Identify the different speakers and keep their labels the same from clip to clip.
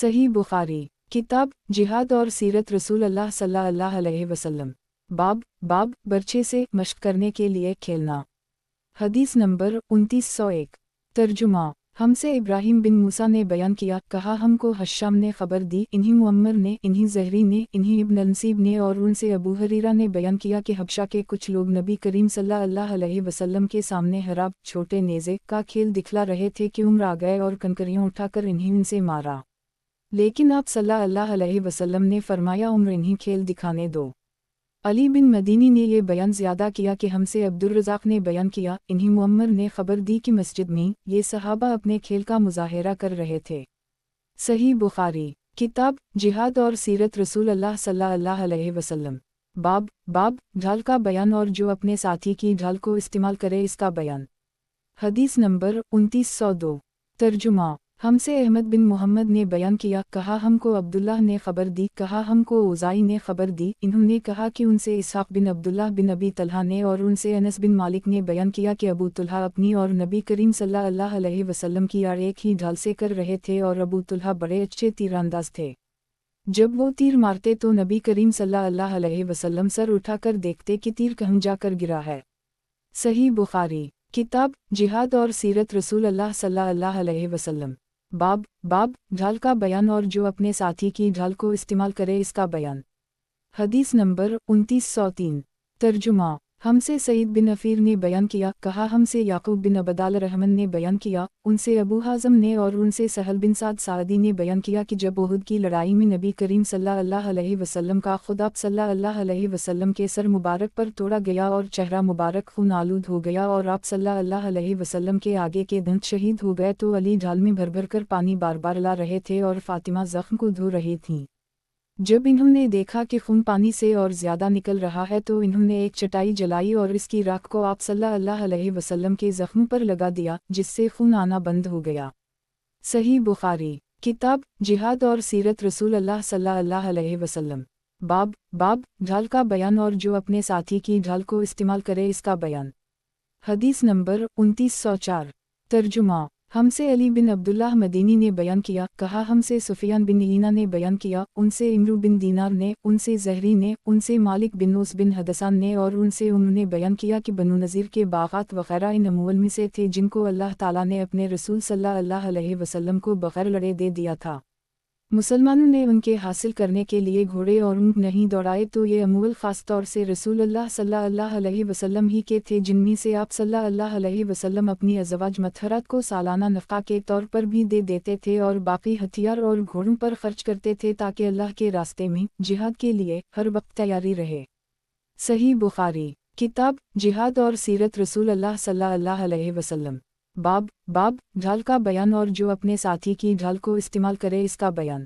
Speaker 1: सही बुखारी, किताब जिहाद और सीरत रसूल अल्लाह सल्लल्लाहु अलैहि वसल्लम। बाब बर्छे से मशक करने के लिए खेलना। हदीस नंबर 2901। तर्जुमा। हमसे इब्राहिम बिन मूसा ने बयान किया, कहा हमको हश्शाम ने खबर दी, इन्हीं मुअम्मर ने, इन्हीं ज़हरी ने, इन्हीं इब्न नसीब ने, और उनसे अबू हरीरा ने बयान किया कि हबशा के कुछ लोग नबी करीम सल्लल्लाहु अलैहि वसल्लम के सामने हराब छोटे नेज़े का खेल दिखला रहे थे कि उम्र आ गए और कंकरियाँ उठाकर इन्हीं उनसे मारा। लेकिन आप सल्लल्लाहु अलैहि वसल्लम ने फरमाया, उम्र इन्हीं खेल दिखाने दो। अली बिन मदीनी ने ये बयान ज़्यादा किया कि हमसे अब्दुर्रज़ाक़ ने बयान किया, इन्हीं मुअम्मर ने खबर दी कि मस्जिद में ये सहाबा अपने खेल का मुज़ाहिरा कर रहे थे। सही बुखारी, किताब जिहाद और सीरत रसूल अल्लाह सल्लल्लाहु अलैहि वसल्लम। बाब ढाल का बयान और जो अपने साथी की ढाल को इस्तेमाल करे इसका बयान। हदीस नंबर 2902। तर्जुमा। हमसे अहमद बिन मोहम्मद ने बयान किया, कहा हमको अब्दुल्लाह ने खबर दी, कहा हमको उज़ाई ने खबर दी, इन्होंने कहा कि उनसे इसहाक़ बिन अब्दुल्लाह बिन अबी तलहा ने, और उनसे अनस बिन मालिक ने बयान किया कि अबू तुल्हा अपनी और नबी करीम सल्लल्लाहु अलैहि वसल्लम की आड़ एक ही ढाल से कर रहे थे, और अबू तुल्हा बड़े अच्छे तीरंदाज थे। जब वो तीर मारते तो नबी करीम सल्लल्लाहु अलैहि वसल्लम सर उठाकर देखते कि तीर कहाँ जाकर गिरा है। सही बुखारी, किताब जिहाद और सीरत रसूल अल्लाह सल्लल्लाहु अलैहि वसल्लम। बाब ढाल का बयान और जो अपने साथी की ढाल को इस्तेमाल करे इसका बयान। हदीस नंबर 2903। तर्जुमा। हमसे सईद बिन अफीर ने बयान किया, कहा हमसे याकूब बिन अबदाल रहमन ने बयान किया, उनसे अबू हाज़म ने, और उनसे सहल बिन साद सादी ने बयान किया कि जब उहुद की लड़ाई में नबी करीम सल्लल्लाहु अलैहि वसल्लम का खुद आप सल्लल्लाहु अलैहि वसल्लम के सर मुबारक पर तोड़ा गया और चेहरा मुबारक खून आलूद हो गया और आप सल्लल्लाहु अलैहि वसल्लम के आगे के दंत शहीद हो गए, तो अली ढाल में भर भर कर पानी बार बार ला रहे थे और फातिमा जख्म को धो रही थीं। जब इन्होंने देखा कि खून पानी से और ज़्यादा निकल रहा है तो इन्होंने एक चटाई जलाई और इसकी राख को आप सल्लल्लाहु अलैहि वसल्लम के ज़ख्म पर लगा दिया, जिससे खून आना बंद हो गया। सही बुखारी, किताब जिहाद और सीरत रसूल अल्लाह सल्लल्लाहु अलैहि वसल्लम। बाब ढाल का बयान और जो अपने साथी की ढाल को इस्तेमाल करे इसका बयान। हदीस नंबर 2904। तर्जुमा। हमसे अली बिन अब्दुल्लाह मदीनी ने बयान किया, कहा हमसे सुफियान बिन ईना ने बयान किया, उनसे इमरू बिन दीनार ने, उनसे ज़हरी ने, उनसे मालिक बिन नूस बिन हदसान ने, और उनसे उन्होंने बयान किया कि बनु नज़ीर के बाग़ात वग़ैरह इन अमवाल में से थे जिनको अल्लाह ताला ने अपने रसूल सल्लल्लाहु अलैहि वसल्लम को बग़ैर लड़े दे दिया था। मुसलमानों ने उनके हासिल करने के लिए घोड़े और ऊँट नहीं दौड़ाए, तो ये अमवाल ख़ास तौर से रसूलुल्लाह सल्लल्लाहु अलैहि वसल्लम ही के थे, जिनमें से आप सल्लल्लाहु अलैहि वसल्लम अपनी अज़वाज मतहरात को सालाना नफ़क़ा के तौर पर भी दे देते थे और बाकी हथियार और घोड़ों पर खर्च करते थे ताकि अल्लाह के रास्ते में जिहाद के लिए हर वक्त तैयारी रहे। सही बुखारी, किताब जिहाद और सीरत रसूल अल्लाह सल्लल्लाहु अलैहि वसल्लम। बाब ढाल का बयान और जो अपने साथी की ढाल को इस्तेमाल करे इसका बयान।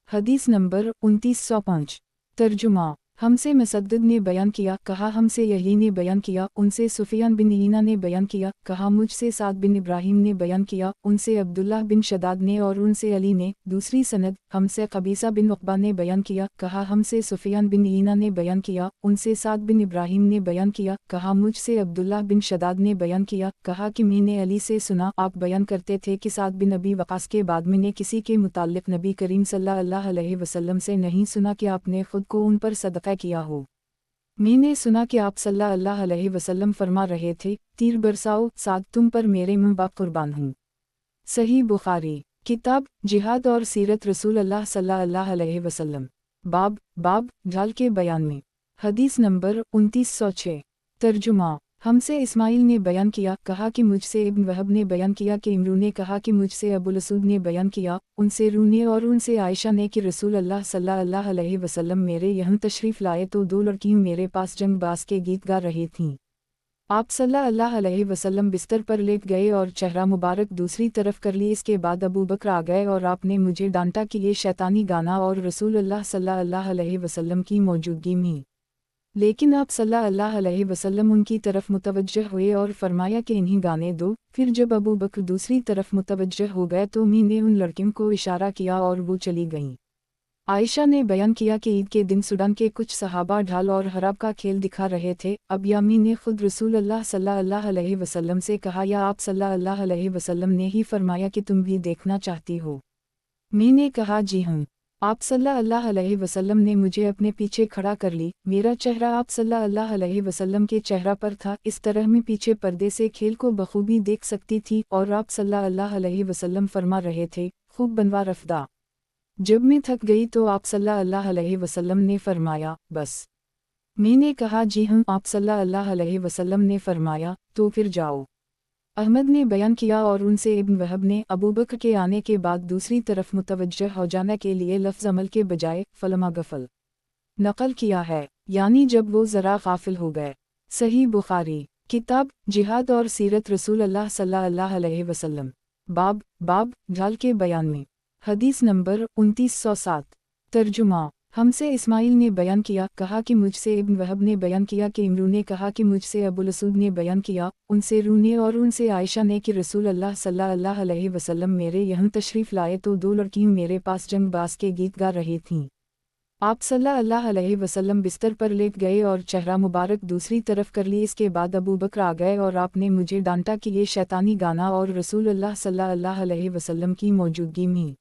Speaker 1: हदीस नंबर 2905। तर्जुमा। हमसे मुसद्दद ने बयान किया, कहा हमसे यही ने बयान किया, उनसे सुफियान बिन ईना ने बयान किया, कहा मुझसे साद बिन इब्राहिम ने बयान किया, उनसे अब्दुल्लाह बिन शदाद ने, और उनसे अली ने। दूसरी सनद। हमसे कबीसा बिन उक़बा ने बयान किया, कहा हमसे सुफियान बिन ईना ने बयान किया, उनसे साद बिन इब्राहिम ने बयान किया, कहा मुझसे अब्दुल्लाह बिन शदाद ने बयान किया, कहा कि मैंने अली से सुना, आप बयान करते थे कि साद बिन अबी वक़ास के बाद मैंने किसी के मुताल्लिक़ नबी करीम सल्लल्लाहु अलैहि वसल्लम से नहीं सुना कि आपने खुद को उन पर सदक़ा किया हो। मैंने सुना कि आप सल्लल्लाहु अलैहि वसल्लम फरमा रहे थे, तीर बरसाओ, साद तुम पर मेरे मुँह बा कुर्बान हूँ। सही बुखारी, किताब जिहाद और सीरत रसूल अल्लाह सल्लल्लाहु अलैहि वसल्लम। बाब ढाल के बयान में। हदीस नंबर 2906। तर्जुमा। हमसे इस्माइल ने बयान किया, कहा कि मुझसे इब्न वहब ने बयान किया कि इमरू ने कहा कि मुझसे अबुल असूद ने बयान किया, उनसे रू ने और उनसे आयशा ने कि रसूल अल्लाह सल्लल्लाहु अलैहि वसल्लम मेरे यहाँ तशरीफ़ लाए तो दो लड़कियाँ मेरे पास जंग बाज के गीत गा रही थीं। आप सल्लल्लाहु अलैहि वसल्लम बिस्तर पर लेट गए और चेहरा मुबारक दूसरी तरफ कर ली। इसके बाद अबू बकर आ गए और आपने मुझे डांटा कि ये शैतानी गाना और रसूल अल्लाह सल्लल्लाहु अलैहि वसल्लम की मौजूदगी में। लेकिन आप सल्लल्लाहु अलैहि वसल्लम उनकी तरफ मुतवज्जह हुए और फरमाया कि इन्हीं गाने दो। फिर जब अबू बकर दूसरी तरफ मुतवज्जह हो गए तो मैंने उन लड़कियों को इशारा किया और वो चली गईं। आयशा ने बयान किया कि ईद के दिन सूडान के कुछ सहाबा ढाल और हराब का खेल दिखा रहे थे। अब यामी ने खुद रसूल अल्लाह सल्लल्लाहु अलैहि वसल्लम से कहा, या आप सल्लल्लाहु अलैहि वसल्लम ने ही फरमाया कि तुम भी देखना चाहती हो। मैंने कहा जी हाँ। आप सल्लल्लाहु अलैहि वसल्लम ने मुझे अपने पीछे खड़ा कर ली, मेरा चेहरा आप सल्लल्लाहु अलैहि वसल्लम के चेहरा पर था, इस तरह मैं पीछे पर्दे से खेल को बखूबी देख सकती थी और आप सल्लल्लाहु अलैहि वसल्लम फरमा रहे थे, खूब बनवा रफ्दा। जब मैं थक गई तो आप सल्लल्लाहु अलैहि वसल्लम ने फरमाया, बस। मैंने कहा जी हाँ। आप सल्लल्लाहु अलैहि वसल्लम ने फरमाया, तो फिर जाओ। अहमद ने बयान किया और उनसे इब्न वहब ने अबू बकर के आने के बाद दूसरी तरफ मुतवज्जह हो जाने के लिए लफ्ज़ अमल के बजाय फलमा गफल नकल किया है, यानी जब वो ज़रा गाफिल हो गए। सही बुखारी किताब जिहाद और सीरत रसूल अल्लाह सल्लल्लाहु अलैहि वसल्लम बाब ढाल के बयान में। हदीस नंबर 2907। तर्जुमा हमसे इस्माइल ने बयान किया, कहा कि मुझसे इब्न वहब ने बयान किया कि इमरू ने कहा कि मुझसे अबुल असूद ने बयान किया, उनसे रू ने और उनसे आयशा ने कि रसूल अल्लाह सल्लल्लाहु अलैहि वसल्लम मेरे यहाँ तशरीफ़ लाए तो दो लड़कियाँ मेरे पास जंग बाज के गीत गा रही थीं। आप सल्लल्लाहु अलैहि वसल्लम बिस्तर पर लेट गए और चेहरा मुबारक दूसरी तरफ कर ली। इसके बाद अबू बकर आ गए और आपने मुझे डांटा कि ये शैतानी गाना और रसूल अल्लाह सल्लल्लाहु अलैहि वसल्लम की मौजूदगी में।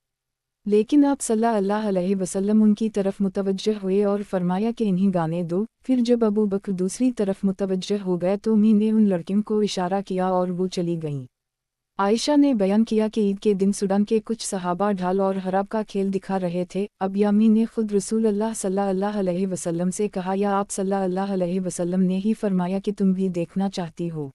Speaker 1: लेकिन आप सल्लल्लाहु अलैहि वसल्लम उनकी तरफ मुतवज्जह हुए और फरमाया कि इन्हीं गाने दो। फिर जब अबू बकर दूसरी तरफ मुतवज्जह हो गए तो मैंने उन लड़कियों को इशारा किया और वो चली गईं। आयशा ने बयान किया कि ईद के दिन सूडान के कुछ सहाबा ढाल और हराब का खेल दिखा रहे थे। अब यामी ने खुद रसूल अल्लाह सल्लल्लाहु अलैहि वसल्लम से कहा, या आप सल्लल्लाहु अलैहि वसल्लम ने ही फरमाया कि तुम भी देखना चाहती हो?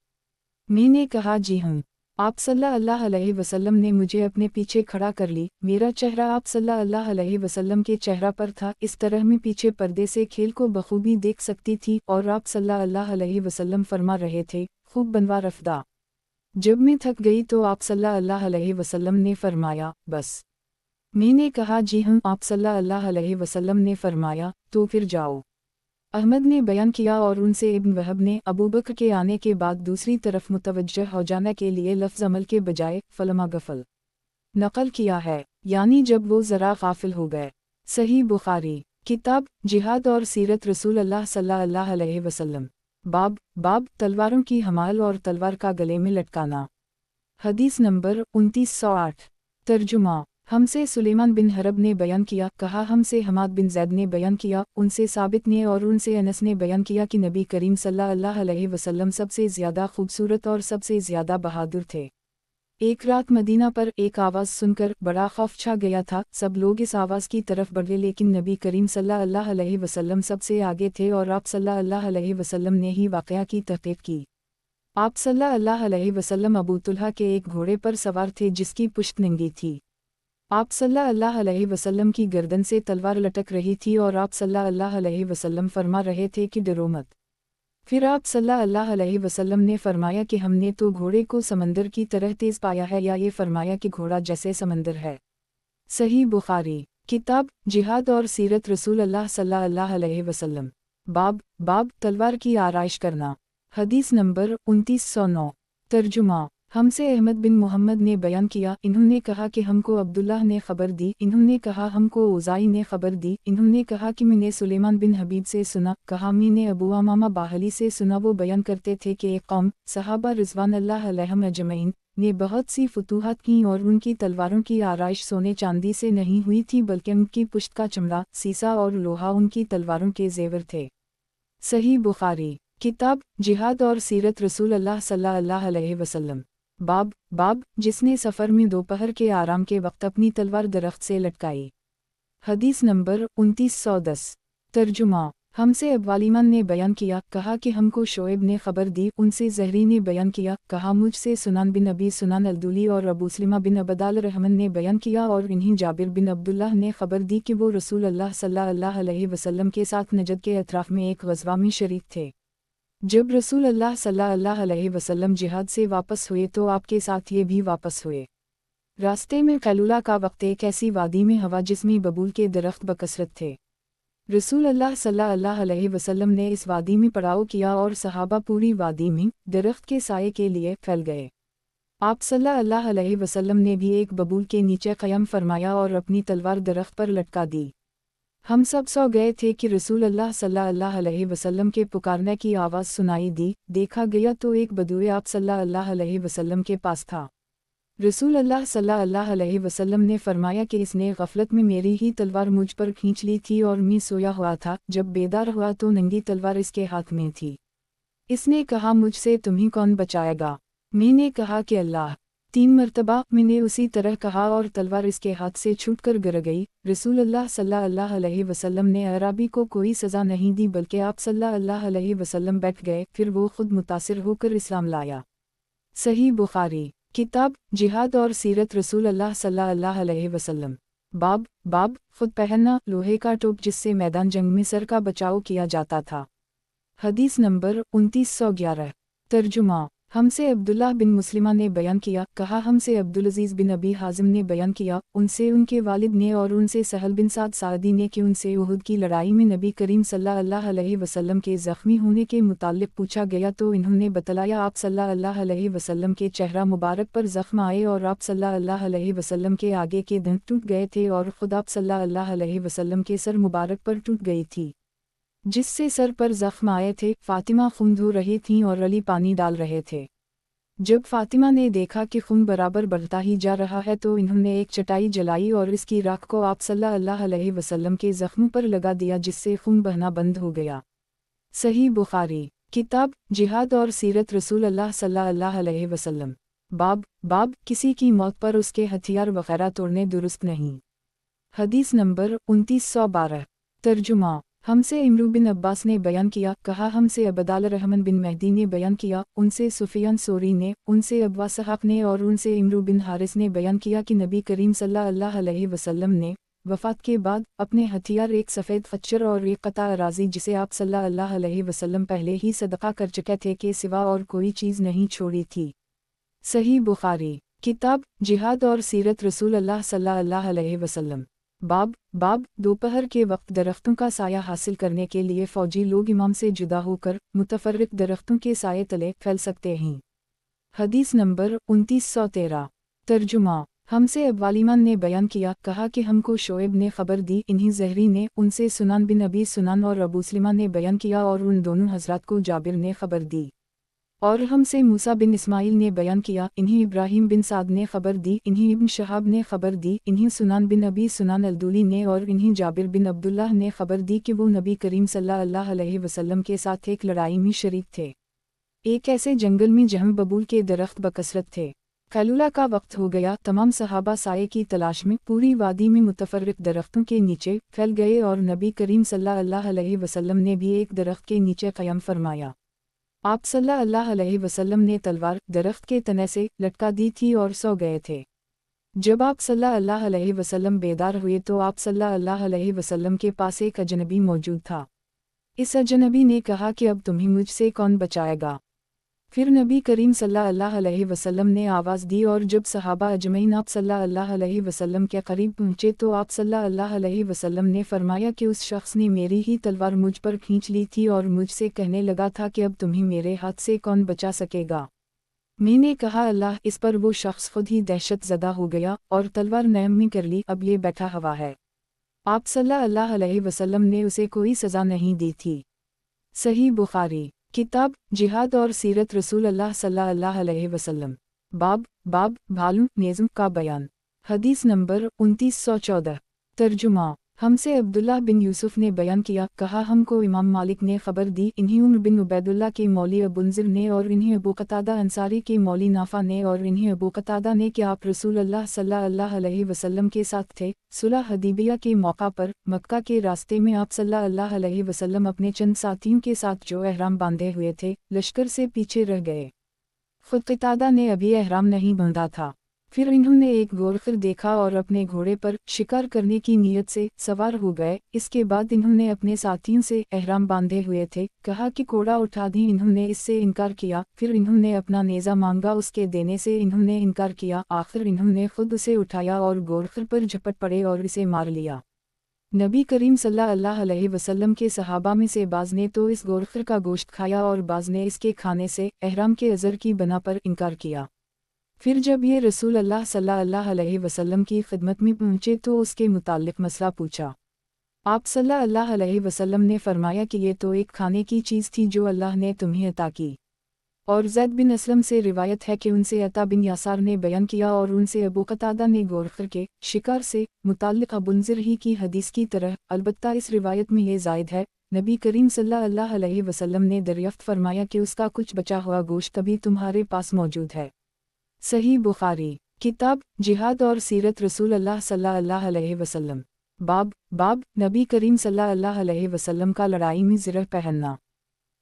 Speaker 1: मैंने कहा जी हाँ। आप सल्लल्लाहु अलैहि वसल्लम ने मुझे अपने पीछे खड़ा कर ली, मेरा चेहरा आप सल्लल्लाहु अलैहि वसल्लम के चेहरा पर था, इस तरह मैं पीछे पर्दे से खेल को बखूबी देख सकती थी और आप सल्लल्लाहु अलैहि वसल्लम फरमा रहे थे, खूब बनवा रफ्दा। जब मैं थक गई तो आप सल्लल्लाहु अलैहि वसल्लम ने फरमाया, बस। मैंने कहा जी हाँ। आप सल्लल्लाहु अलैहि वसल्लम ने फरमाया, तो फिर जाओ। अहमद ने बयान किया और उनसे इब्न वहब ने अबू बकर के आने के बाद दूसरी तरफ मुतवज्जह हो जाने के लिए लफ्ज़ अमल के बजाय फलमा गफल नकल किया है, यानी जब वो ज़रा गाफिल हो गए। सही बुखारी किताब जिहाद और सीरत रसूल अल्लाह सल्लल्लाहु अलैहि वसल्लम बाब तलवारों की हमाल और तलवार का गले में लटकाना। हदीस नंबर 2908। तर्जुमा हमसे सुलेमान बिन हरब ने बयान किया, कहा हमसे हमाद बिन जैद ने बयान किया, उनसे साबित ने और उनसे अनस ने बयान किया कि नबी करीम सल्लल्लाहु अलैहि वसल्लम सबसे ज़्यादा खूबसूरत और सबसे ज़्यादा बहादुर थे। एक रात मदीना पर एक आवाज़ सुनकर बड़ा खौफ छा गया था। सब लोग इस आवाज़ की तरफ बढ़े, लेकिन नबी करीम सल्लल्लाहु अलैहि वसल्लम सबसे आगे थे और आप सल्लल्लाहु अलैहि वसल्लम ने ही वाक़या की तहक़ीक़ की। आप सल्लल्लाहु अलैहि वसल्लम अबू तुल्हा के एक घोड़े पर सवार थे जिसकी पुश्त नंगी थी। आप सल्लल्लाहु अलैहि वसल्लम की गर्दन से तलवार लटक रही थी और आप सल्लल्लाहु अलैहि वसल्लम फरमा रहे थे कि डरो मत। फिर आप सल्लल्लाहु अलैहि वसल्लम ने फरमाया कि हमने तो घोड़े को समंदर की तरह तेज़ पाया है, या ये फरमाया कि घोड़ा जैसे समंदर है। सही बुखारी किताब जिहाद और सीरत रसूल अल्लाह सल्लल्लाहु अलैहि वसल्लम बाब तलवार की आराइश करना। हदीस नंबर 2909। तर्जुमा हमसे अहमद बिन मोहम्मद ने बयान किया, इन्होंने कहा कि हमको अब्दुल्लाह ने खबर दी, इन्होंने कहा हमको उज़ाई ने खबर दी, इन्होंने कहा कि मैंने सुलेमान बिन हबीब से सुना, कहा मैंने अबू अमामा बाहली से सुना। वो बयान करते थे कि एक कौम सहाबा रिज़वान अल्लाह अलैहिम अजमईन ने बहुत सी फतूहात की और उनकी तलवारों की आराइश सोने चांदी से नहीं हुई थी, बल्कि उनकी पुश्त का चमड़ा, सीसा और लोहा उनकी तलवारों के जेवर थे। सही बुखारी किताब जिहाद और सीरत रसूल अल्लाह सल्लल्लाहु अलैहि वसल्लम बाब जिसने सफ़र में दोपहर के आराम के वक्त अपनी तलवार दरख्त से लटकाई। हदीस नंबर 2910। तर्जुमा हमसे अब्वालिमान ने बयान किया, कहा कि हमको शोएब ने खबर दी, उनसे ज़हरी ने बयान किया, कहा मुझसे सुनान बिन अबी सुनान अल्दुली और अबू सलिमा बिन अबदाल रहमन ने बयान किया और इन्हीं जाबिर बिन अब्दुल्लाह ने खबर दी कि वो रसूल अल्लाह सल्लल्लाहु अलैहि वसल्लम के साथ नजद के अतराफ में एक ग़ज़वा में शरीक थे। जब रसूल अल्लाह सल्लल्लाहु अलैहि वसल्लम जिहाद से वापस हुए तो आपके साथ ये भी वापस हुए। रास्ते में कैलूला का वक्त एक ऐसी वादी में हवा जिसमें बबूल के दरख्त बकसरत थे। रसूल अल्लाह सल्लल्लाहु अलैहि वसल्लम ने इस वादी में पड़ाव किया और सहाबा पूरी वादी में दरख्त के साये के लिए फैल गए। आप सल्लल्लाहु अलैहि वसल्लम ने भी एक बबूल के नीचे क़याम फरमाया और अपनी तलवार दरख्त पर लटका दी। हम सब सो गए थे कि रसूल अल्लाह सल्लल्लाहु अलैहि वसल्लम के पुकारने की आवाज़ सुनाई दी। देखा गया तो एक बदूए आप सल्लल्लाहु अलैहि वसल्लम के पास था। रसूल अल्लाह सल्लल्लाहु अलैहि वसल्लम ने फरमाया कि इसने गफलत में मेरी ही तलवार मुझ पर खींच ली थी और मैं सोया हुआ था, जब बेदार हुआ तो नंगी तलवार इसके हाथ में थी। इसने कहा, मुझसे तुम्हें कौन बचाएगा? मैंने कहा कि अल्लाह। 3 मरतबा मैंने उसी तरह कहा और तलवार इसके हाथ से छूटकर गिर गई। रसूल अल्लाह सल्लल्लाहु अलैहि वसल्लम ने अराबी को कोई सज़ा नहीं दी, बल्कि आप सल्लल्लाहु अलैहि वसल्लम बैठ गए, फिर वो खुद मुतासिर होकर इस्लाम लाया। सही बुखारी किताब जिहाद और सीरत रसूल अल्लाह सल्लल्लाहु अलैहि वसल्लम। बाब खुद पहनना, लोहे का टोप जिससे मैदान जंग में सर का बचाव किया जाता था। हदीस नंबर 2911। तर्जुमा। हमसे अब्दुल्लाह बिन मुस्लिमा ने बयान किया, कहा हमसे अब्दुल अजीज़ बिन अबी हाजिम ने बयान किया, उनसे उनके वालिद ने और उनसे सहल बिन साद सादी ने कि उनसे उहुद की लड़ाई में नबी करीम सल्लल्लाहु अलैहि वसल्लम के ज़ख्मी होने के मुताल्लिक़ पूछा गया तो इन्होंने बतलाया आप सल्लल्लाहु अलैहि वसल्लम के चेहरा मुबारक पर ज़ख्म आए और आप सल्लल्लाहु अलैहि वसल्लम के आगे के दंत टूट गए थे और ख़ुद आप सल्लल्लाहु अलैहि वसल्लम के सर मुबारक पर टूट गई थी, जिससे सर पर ज़ख्म आए थे। फ़ातिमा खून धो रही थीं और अली पानी डाल रहे थे। जब फ़ातिमा ने देखा कि खून बराबर बढ़ता ही जा रहा है तो इन्होंने एक चटाई जलाई और इसकी राख को आप सल्लल्लाहु अलैहि वसल्लम के ज़ख्म पर लगा दिया, जिससे खून बहना बंद हो गया। सही बुखारी किताब जिहाद और सीरत रसूल अल्लाह सल्लल्लाहु अलैहि वसल्लम। बाब किसी की मौत पर उसके हथियार वगैरह तोड़ने दुरुस्त नहीं। हदीस नंबर 2912। तर्जुमा। हमसे इमरू बिन अब्बास ने बयान किया, कहा हमसे अबदाल रहमान बिन महदी ने बयान किया, उनसे सुफियान सोरी ने, उनसे अब्वा सहाब ने और उनसे इमरू बिन हारिस ने बयान किया कि नबी करीम सल्लल्लाहु अलैहि वसल्लम ने वफ़ात के बाद अपने हथियार एक सफ़ेद खच्चर और एक कता अराज़ी जिसे आप सल्लल्लाहु अलैहि वसल्लम पहले ही सदका कर चुके थे के सिवा और कोई चीज़ नहीं छोड़ी थी। सही बुखारी किताब जिहाद और सीरत रसूल अल्लाह सल्लल्लाहु अलैहि वसल्लम। बाब दोपहर के वक्त दरख्तों का साया हासिल करने के लिए फ़ौजी लोग इमाम से जुदा होकर मुतफर्रिक दरख्तों के साये तले फैल सकते हैं। हदीस नंबर 2913। तर्जुमा। हमसे अब्वालिमान ने बयान किया, कहा कि हमको शोएब ने खबर दी, इन्हीं ज़हरी ने, उनसे सुनान बिन अबी सुनान और अबू सलिमा ने बयान किया और उन दोनों हज़रात को जाबिर ने खबर दी। और हमसे मूसा बिन इस्माइल ने बयान किया, इन्हीं इब्राहिम बिन साद ने खबर दी, इन्हीं इब्न शहाब ने खबर दी, इन्हीं सुनान बिन अबी सुनान अलदूली ने और इन्हीं जाबिर बिन अब्दुल्लाह ने खबर दी कि वो नबी करीम सल्लल्लाहु अलैहि वसल्लम के साथ एक लड़ाई में शरीक थे। एक ऐसे जंगल में जहाँ बबूल के दरख्त बकसरत थे। कैलूला का वक्त हो गया, तमाम सहाबा साये की तलाश में पूरी वादी में मुतफर्रिक दरख्तों के नीचे फैल गए और नबी करीम सल्लल्लाहु अलैहि वसल्लम ने भी एक दरख्त के नीचे क़याम फरमाया। आप सल्लल्लाहु अलैहि वसल्लम ने तलवार दरख्त के तने से लटका दी थी और सो गए थे। जब आप सल्लल्लाहु अलैहि वसल्लम बेदार हुए तो आप सल्लल्लाहु अलैहि वसल्लम के पास एक अजनबी मौजूद था। इस अजनबी ने कहा कि अब तुम्हें मुझसे कौन बचाएगा? फिर नबी करीम सल्लल्लाहु अलैहि वसल्लम ने आवाज़ दी और जब सहाबा अजमईन आप सल्लल्लाहु अलैहि वसल्लम के करीब पहुँचे तो आप सल्लल्लाहु अलैहि वसल्लम ने फरमाया कि उस शख्स ने मेरी ही तलवार मुझ पर खींच ली थी और मुझसे कहने लगा था कि अब तुम्हें मेरे हाथ से कौन बचा सकेगा? मैंने कहा अल्लाह। इस पर वो शख्स खुद ही दहशत ज़दा हो गया और तलवार नयम में कर ली, अब ये बैठा हुआ है। आप सल्लल्लाहु अलैहि वसल्लम ने उसे कोई सज़ा नहीं दी थी। सही बुखारी किताब जिहाद और सीरत रसूल अल्लाह सल्लल्लाहु अलैहि वसल्लम। बाब भालू नेज़म का बयान। हदीस नंबर 2914। तर्जुमा। हमसे अब्दुल्लाह बिन यूसुफ ने बयान किया, कहा हमको इमाम मालिक ने खबर दी, इन्हीं उमर बिन उबैदुल्लाह के मौली अबुनज़िर ने और इन्हीं अबू कतादा अंसारी के मौली नाफा ने और इन्हीं अबू कतादा ने कि आप रसूल अल्लाह सल्लल्लाहु अलैहि वसल्लम के साथ थे। सुलह हदीबिया के मौका पर मक्का के रास्ते में आप सल्लल्लाहु अलैहि वसल्लम अपने चंद साथियों के साथ जो एहराम बांधे हुए थे, लश्कर से पीछे रह गए। खुद कतादा ने अभी एहराम नहीं बांधा था। फिर इन्होंने एक गोरखर देखा और अपने घोड़े पर शिकार करने की नीयत से सवार हो गए। इसके बाद इन्होंने अपने साथियों से एहराम बांधे हुए थे, कहा कि घोड़ा उठा दें, इन्होंने इससे इनकार किया। फिर इन्होंने अपना नेज़ा मांगा, उसके देने से इन्होंने इनकार किया। आखिर इन्होंने खुद उसे उठाया और गोरखर पर झपट पड़े और इसे मार लिया। नबी करीम सल्लल्लाहु अलैहि वसल्लम के सहाबा में से बाज़ ने तो इस गोरखर का गोश्त खाया और बाज़ ने इसके खाने से एहराम के अज़र की बना पर इनकार किया। फिर जब ये रसूल अल्लाह सल्लल्लाहु अलैहि वसल्लम की खिदमत में पहुँचे तो उसके मुताल्लिक़ मसला पूछा। आप सल्लल्लाहु अलैहि वसल्लम ने फरमाया कि ये तो एक खाने की चीज़ थी जो अल्लाह ने तुम्हें अता की। और ज़ैद बिन असलम से रिवायत है कि उनसे अता बिन यासार ने बयान किया और उनसे अबू कतादा ने गोरखर के शिकार से मुताल्लिक़ अबुन्ज़िर ही की हदीस की तरह, अलबत्ता इस रिवायत में ये ज़ायद है, नबी करीम सल्लल्लाहु अलैहि वसल्लम ने दरियाफ्त फरमाया कि उसका कुछ बचा हुआ गोश्त अभी तुम्हारे पास मौजूद है। सही बुखारी किताब जिहाद और सीरत रसूल अल्लाह सल्लल्लाहु अलैहि वसल्लम। बाब नबी करीम सल्लल्लाहु अलैहि वसल्लम का लड़ाई में ज़िरह पहनना।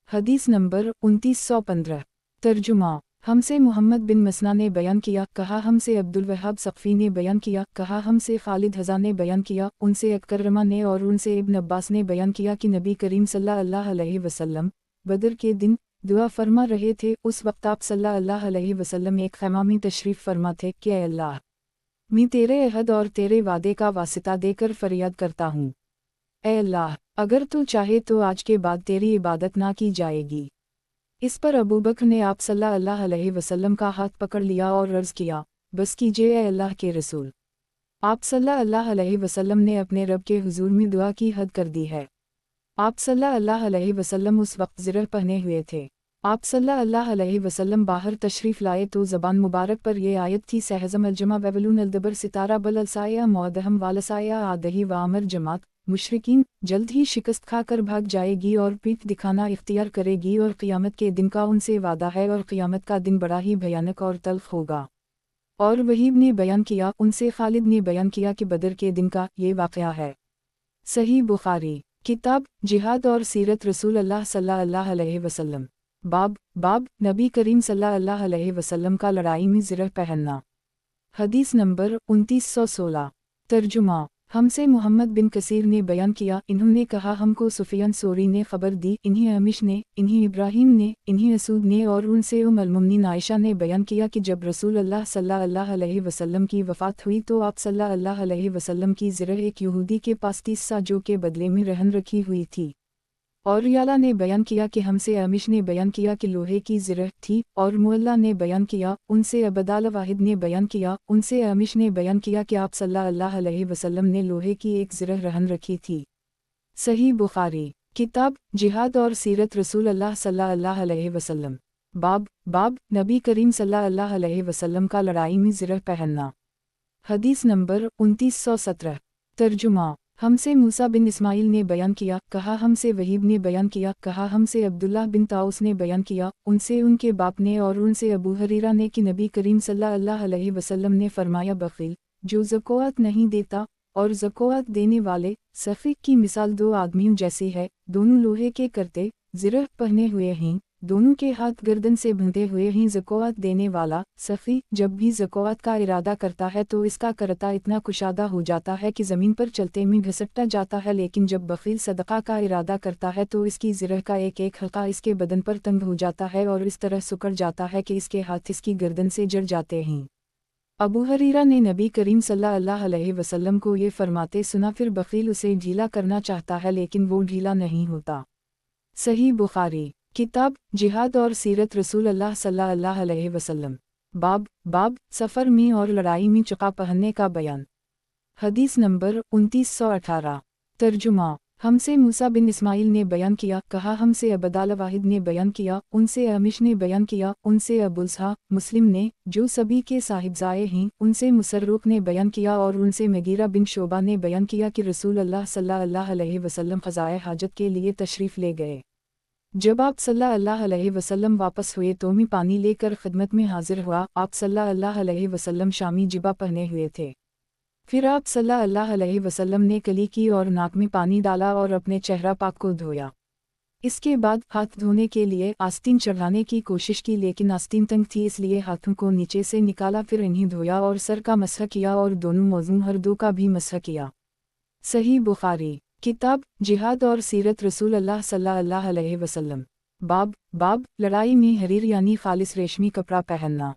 Speaker 1: हदीस नंबर 2915। तर्जुमा। हमसे मोहम्मद बिन मसना ने बयान किया, कहा हमसे अब्दुल वहाब सक़फ़ी ने बयान किया, कहा हमसे खालिद हज़ा ने बयान किया, उनसे अकरमा ने और उनसे इब्न अब्बास ने बयान किया कि नबी करीम सल्लल्लाहु अलैहि वसल्लम बदर के दिन दुआ फरमा रहे थे। उस वक्त आप सल्लल्लाहु अलैहि वसल्लम एक ख़ैमा में तशरीफ़ फरमा थे कि ऐ अल्लाह, मैं तेरे अहद और तेरे वादे का वासिता देकर फरियाद करता हूँ, ऐ अल्लाह, अगर तू चाहे तो आज के बाद तेरी इबादत ना की जाएगी। इस पर अबू बकर ने आप सल्लल्लाहु अलैहि वसल्लम का हाथ पकड़ लिया और अर्ज़ किया, बस कीजिए ऐ अल्लाह के रसूल। आप सल्लल्लाहु अलैहि वसल्लम ने अपने रब के हुजूर में दुआ की हद कर दी है। आप सल्लल्लाहु अलैहि वसल्लम उस वक्त ज़िरह पहने हुए थे। आप सल्लल्लाहु अलैहि वसल्लम बाहर तशरीफ़ लाए तो ज़बान मुबारक पर यह आयत थी, सहज़म अलजमा ववलून अलदबर सितारा बल अलसाया मौदहम वालसाया आदही वामर जमात, मुशरिकीन जल्द ही शिकस्त खाकर भाग जाएगी और पीठ दिखाना इख्तियार करेगी और क़ियामत के दिन का उनसे वादा है और क़ियामत का दिन बड़ा ही भयानक और तल्ख़ होगा। और वहीब ने बयान किया, उनसे खालिद ने बयान किया कि बदर के दिन का ये वाक़या है। सही बुखारी किताब जिहाद और सीरत रसूल अल्लाह सल्लल्लाहु अलैहि वसल्लम। बाब नबी करीम सल्लल्लाहु अलैहि वसल्लम का लड़ाई में ज़िरह पहनना। हदीस नंबर 2916। तर्जुमा। हमसे मोहम्मद बिन कसीर ने बयान किया, इन्होंने कहा हमको सुफियान सोरी ने खबर दी, इन्हीं अमिश ने, इन्हीं इब्राहीम ने, इन्हीं असूद ने और उनसे उम्मुल-मुमिनीन आयशा ने बयान किया कि जब रसूल अल्लाह सल्लल्लाहु अलैहि वसल्लम की वफ़ात हुई तो आप सल्लल्लाहु अलैहि वसल्लम की ज़िरह एक यहूदी के पास 30 साजों के बदले में रहन रखी हुई थी। और याला ने बयान किया कि हमसे अमिश ने बयान किया कि लोहे की ज़िरह थी, और मुअल्ला ने बयान किया, उनसे अबदाल वाहिद ने बयान किया, उनसे अमिश ने बयान किया कि आप सल्लल्लाहु अलैहि वसल्लम ने लोहे की एक ज़िरह रहन रखी थी। सही बुखारी किताब जिहाद और सीरत रसूल अल्लाह सल्लल्लाहु अलैहि वसल्लम। बाब नबी करीम सल्लल्लाहु अलैहि वसल्लम का लड़ाई में ज़िरह पहनना। हदीस नंबर 2917। तर्जुमा। हमसे मूसा बिन इस्माइल ने बयान किया, कहा हमसे वहीब ने बयान किया, कहा हमसे अब्दुल्लाह बिन ताउस ने बयान किया, उनसे उनके बाप ने और उनसे अबू हरीरा ने कि नबी करीम सल्लल्लाहु अलैहि वसल्लम ने फरमाया, बख़ील जो ज़कात नहीं देता और ज़कात देने वाले सफ़ीक की मिसाल दो आदमियों जैसी है, दोनों लोहे के करते ज़िरह पहने हुए हैं, दोनों के हाथ गर्दन से बंधे हुए हैं। ज़कात देने वाला सफ़ी जब भी ज़कात का इरादा करता है तो इसका करता इतना कुशादा हो जाता है कि ज़मीन पर चलते में घसटता जाता है, लेकिन जब बख़ील सदक़ा का इरादा करता है तो इसकी ज़िरह का एक एक हल्का इसके बदन पर तंग हो जाता है और इस तरह सुकड़ जाता है कि इसके हाथ इसकी गर्दन से जड़ जाते हैं। अबू हरीरा ने नबी करीम सल्लल्लाहु अलैहि वसल्लम को ये फरमाते सुना, फिर बख़ील उसे ढीला करना चाहता है लेकिन वो ढीला नहीं होता। सही बुखारी किताब जिहाद और सीरत रसूल अल्लाह सल्लल्लाहु अलैहि वसल्लम। बाब सफ़र में और लड़ाई में चक़ा पहनने का बयान। हदीस नंबर 2918। तर्जुमा। हमसे मूसा बिन इस्माइल ने बयान किया, कहा हमसे अबदाल वाहिद ने बयान किया, उनसे अमिश ने बयान किया, उनसे अबुल्हा मुस्लिम ने जो सभी के साहिबजाए हैं, उनसे मुसर्रुक़ ने बयान किया और उनसे मगीरा बिन शोबा ने बयान किया कि रसूल अल्लाह सल्लल्लाहु अलैहि वसल्लम क़ज़ाए हाजत के लिए तशरीफ़ ले गए। जब आप सल्लल्लाहु अलैहि वसल्लम वापस हुए तो मैं पानी लेकर खिदमत में हाजिर हुआ। आप सल्लल्लाहु अलैहि वसल्लम शामी जिबा पहने हुए थे। फिर आप सल्लल्लाहु अलैहि वसल्लम ने कली की और नाक में पानी डाला और अपने चेहरा पाक को धोया। इसके बाद हाथ धोने के लिए आस्तीन चढ़ाने की कोशिश की, लेकिन आस्तीन तंग थी इसलिए हाथों को नीचे से निकाला, फिर इन्हें धोया और सर का मसह किया और दोनों मौजूं हर दो का भी मसह किया। सही बुखारी किताब जिहाद और सीरत रसूल अल्लाह सल्लल्लाहु अलैहि वसल्लम। बाब लड़ाई में हरीर यानी खालिस रेशमी कपड़ा पहनना।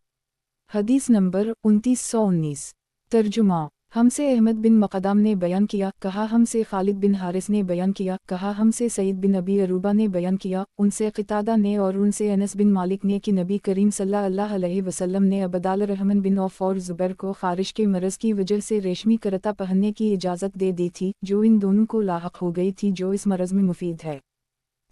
Speaker 1: हदीस नंबर 2919। तर्जुमा। हमसे अहमद बिन मक़दाम ने बयान किया, कहा हमसे खालिद बिन हारिस ने बयान किया, कहा हमसे सईद बिन अबी अरूबा ने बयान किया, उनसे क़तादा ने और उनसे अनस बिन मालिक ने कि नबी करीम सल्लल्लाहु अलैहि वसल्लम ने अबदाल रहमान बिन औफ और ज़ुबैर को ख़ारिश के मरज़ की वजह से रेशमी करता पहनने की इजाज़त दे दी थी, जो इन दोनों को लाहक़ हो गई थी, जो इस मरज़ में मुफीद है।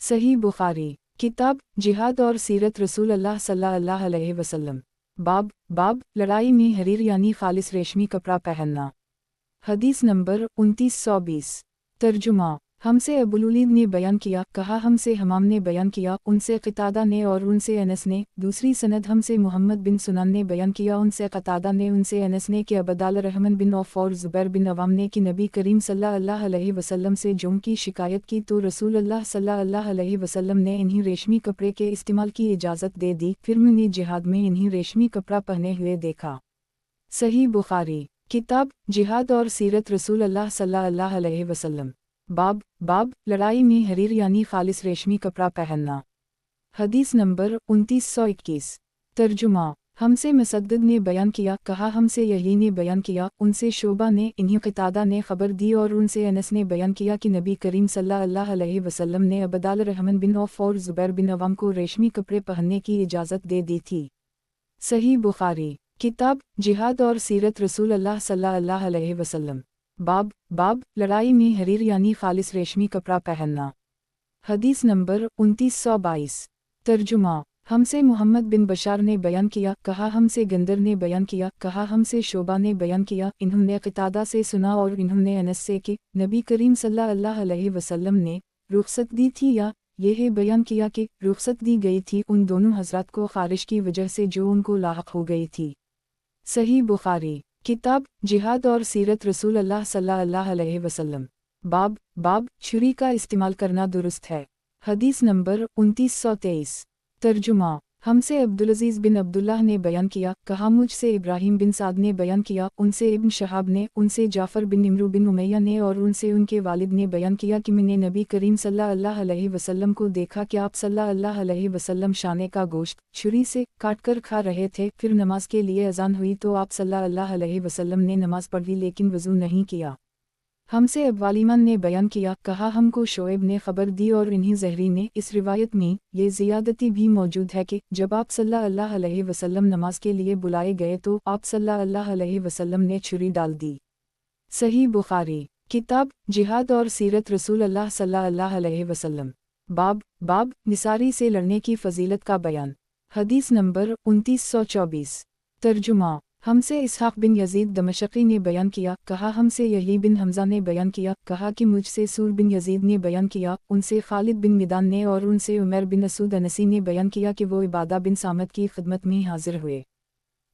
Speaker 1: सही बुखारी किताब जिहाद और सीरत रसूल अल्लाह सल्लल्लाहु अलैहि वसल्लम। बाब लड़ाई में हरीर यानी खालिस रेशमी कपड़ा पहनना। हदीस नंबर 2920। तर्जुमा। हमसे अबुलुलीद ने बयान किया, कहा हमसे हमाम ने बयान किया, उनसे क़तादा ने और उनसे अनस ने। दूसरी सनद हमसे मोहम्मद बिन सुनन ने बयान किया, उनसे क़तादा ने, उनसे अनस ने कि अबदाल रहमान बिन औफ और ज़ुबैर बिन अवाम ने कि नबी करीम सल्लल्लाहु अलैहि वसल्लम से जुर्म की शिकायत की तो रसूल अल्लाह सल्लल्लाहु अलैहि वसल्लम ने इन्हीं रेशमी कपड़े के इस्तेमाल की इजाज़त दे दी। फिर मैंने जिहाद में इन्हीं रेशमी कपड़ा पहने हुए देखा। सही बुखारी। किताब जिहाद और सीरत रसूल अल्लाह सल्लल्लाहु अलैहि वसल्लम। बाब लड़ाई में हरीर यानी खालिस रेशमी कपड़ा पहनना। हदीस नंबर 2921। तर्जुमा। हमसे मुसद्दद ने बयान किया, कहा हमसे यही ने बयान किया, उनसे शोबा ने, इन्हीं क़तादा ने खबर दी और उनसे अनस ने बयान किया कि नबी करीम सल्लल्लाहु अलैहि वसल्लम ने अबदाल रहमान बिन औफ और ज़ुबैर बिन अवाम को रेशमी कपड़े पहनने की इजाज़त दे दी थी। सही बुखारी। किताब जिहाद और सीरत रसूल अल्लाह सल्लल्लाहु अलैहि वसल्लम। बाब लड़ाई में हरीर यानी खालिस रेशमी कपड़ा पहनना। हदीस नंबर 2922। तर्जुमा। हमसे मोहम्मद बिन बशार ने बयान किया, कहा हमसे गंदर ने बयान किया, कहा हमसे शोबा ने बयान किया, इन्होंने क़तादा से सुना और इन्होंने अनस से कि नबी करीम सल्लल्लाहु अलैहि वसल्लम ने रुखसत दी थी या यह बयान किया कि रुखसत दी गई थी उन दोनों हज़रात को ख़ारिश की वजह से जो उनको लाहक हो गई थी। सही बुखारी। किताब जिहाद और सीरत रसूल अल्लाह सल्लल्लाहु अलैहि वसल्लम। बाब छुरी का इस्तेमाल करना दुरुस्त है। हदीस नंबर 2923। तर्जुमा। हमसे अब्दुल-अज़ीज़ बिन अब्दुल्लाह ने बयान किया, कहा मुझसे इब्राहीम बिन साद ने बयान किया, उनसे इब्न शहाब ने, उनसे जाफ़र बिन इमरू बिन उमैया ने और उनसे उनके वालिद ने बयान किया कि मैंने नबी करीम सल्लल्लाहु अलैहि वसल्लम को देखा कि आप सल्लल्लाहु अलैहि वसल्लम शाने का गोश्त छुरी से काट कर खा रहे थे। फिर नमाज के लिए अज़ान हुई तो आप सल्लल्लाहु अलैहि वसल्लम ने नमाज पढ़ ली लेकिन वज़ू नहीं किया। हमसे अब्वालिमान ने बयान किया, कहा हमको शोएब ने खबर दी और इन्हीं ज़हरी ने। इस रिवायत में ये ज़ियादती भी मौजूद है कि जब आप सल्लल्लाहु अलैहि वसल्लम नमाज के लिए बुलाए गए तो आप सल्लल्लाहु अलैहि वसल्लम ने छुरी डाल दी। सही बुखारी। किताब जिहाद और सीरत रसूल अल्लाह सल्लल्लाहु अलैहि वसल्लम। बाब निसारी से लड़ने की फ़जीलत का बयान। हदीस नंबर 2924। तर्जुमा। हमसे इसहाक़ बिन यज़ीद दमश्क़ी ने बयान किया, कहा हमसे यही बिन हमज़ा ने बयान किया, कहा कि मुझसे सूर बिन यज़ीद ने बयान किया, उनसे खालिद बिन मिदान ने और उनसे उमर बिन असूद अनसी ने बयान किया कि वो इबादा बिन सामत की खिदमत में हाजिर हुए।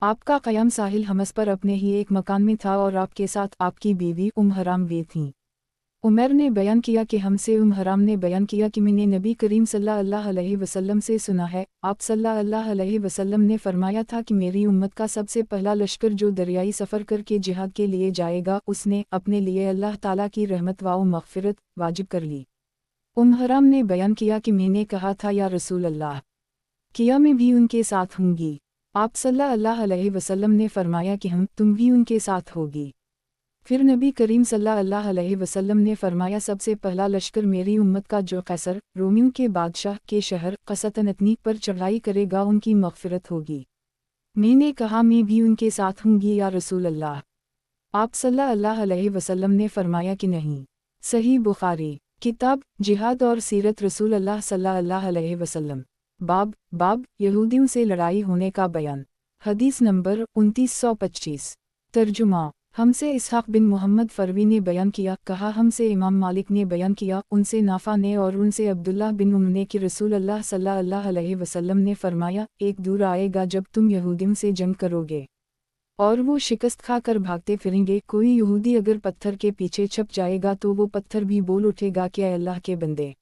Speaker 1: आपका क़याम साहिल हमस पर अपने ही एक मकान में था और आपके साथ आपकी बीवी हराम भी थीं। उमर ने बयान किया कि हमसे हराम ने बयान किया कि मैंने नबी करीम सल्लल्लाहु अलैहि वसल्लम से सुना है, आप सल्लल्लाहु अलैहि वसल्लम ने फरमाया था कि मेरी उम्मत का सबसे पहला लश्कर जो दरियाई सफ़र करके जिहाद के लिए जाएगा उसने अपने लिए अल्लाह ताला की रहमत व मग़फ़िरत वाजिब कर ली। हराम ने बयान किया कि मैंने कहा था या रसूल अल्लाह, किया मैं भी उनके साथ होंगी। आप सल्लल्लाहु अलैहि वसल्लम ने फरमाया कि तुम भी उनके साथ होगी। फिर नबी करीम सल्लल्लाहु अलैहि वसल्लम ने फरमाया, सबसे पहला लश्कर मेरी उम्मत का जो कैसर रोमियों के बादशाह के शहर क़सतनतनी पर चढ़ाई करेगा उनकी मग़फ़िरत होगी। मैंने कहा मैं भी उनके साथ होंगी या रसूल अल्लाह। आप सल्लल्लाहु अलैहि वसल्लम ने फरमाया कि नहीं। सही बुखारी। किताब जिहाद और सीरत रसूल अल्लाह सल्लल्लाहु अलैहि वसल्लम। बाब यहूदियों से लड़ाई होने का बयान। हदीस नंबर 2925। तर्जुमा। हमसे इसहाक़ बिन मोहम्मद फ़रवी ने बयान किया, कहा हमसे इमाम मालिक ने बयान किया, उनसे नाफ़ा ने और उनसे अब्दुल्लाह बिन उम्र ने कि रसूल अल्लाह सल्लल्लाहु अलैहि वसल्लम ने फरमाया, एक दूर आएगा जब तुम यहूदियों से जंग करोगे और वो शिकस्त खा कर भागते फिरेंगे। कोई यहूदी अगर पत्थर के पीछे छप जाएगा तो वो पत्थर भी बोल उठेगा कि ऐ अल्लाह के बंदे,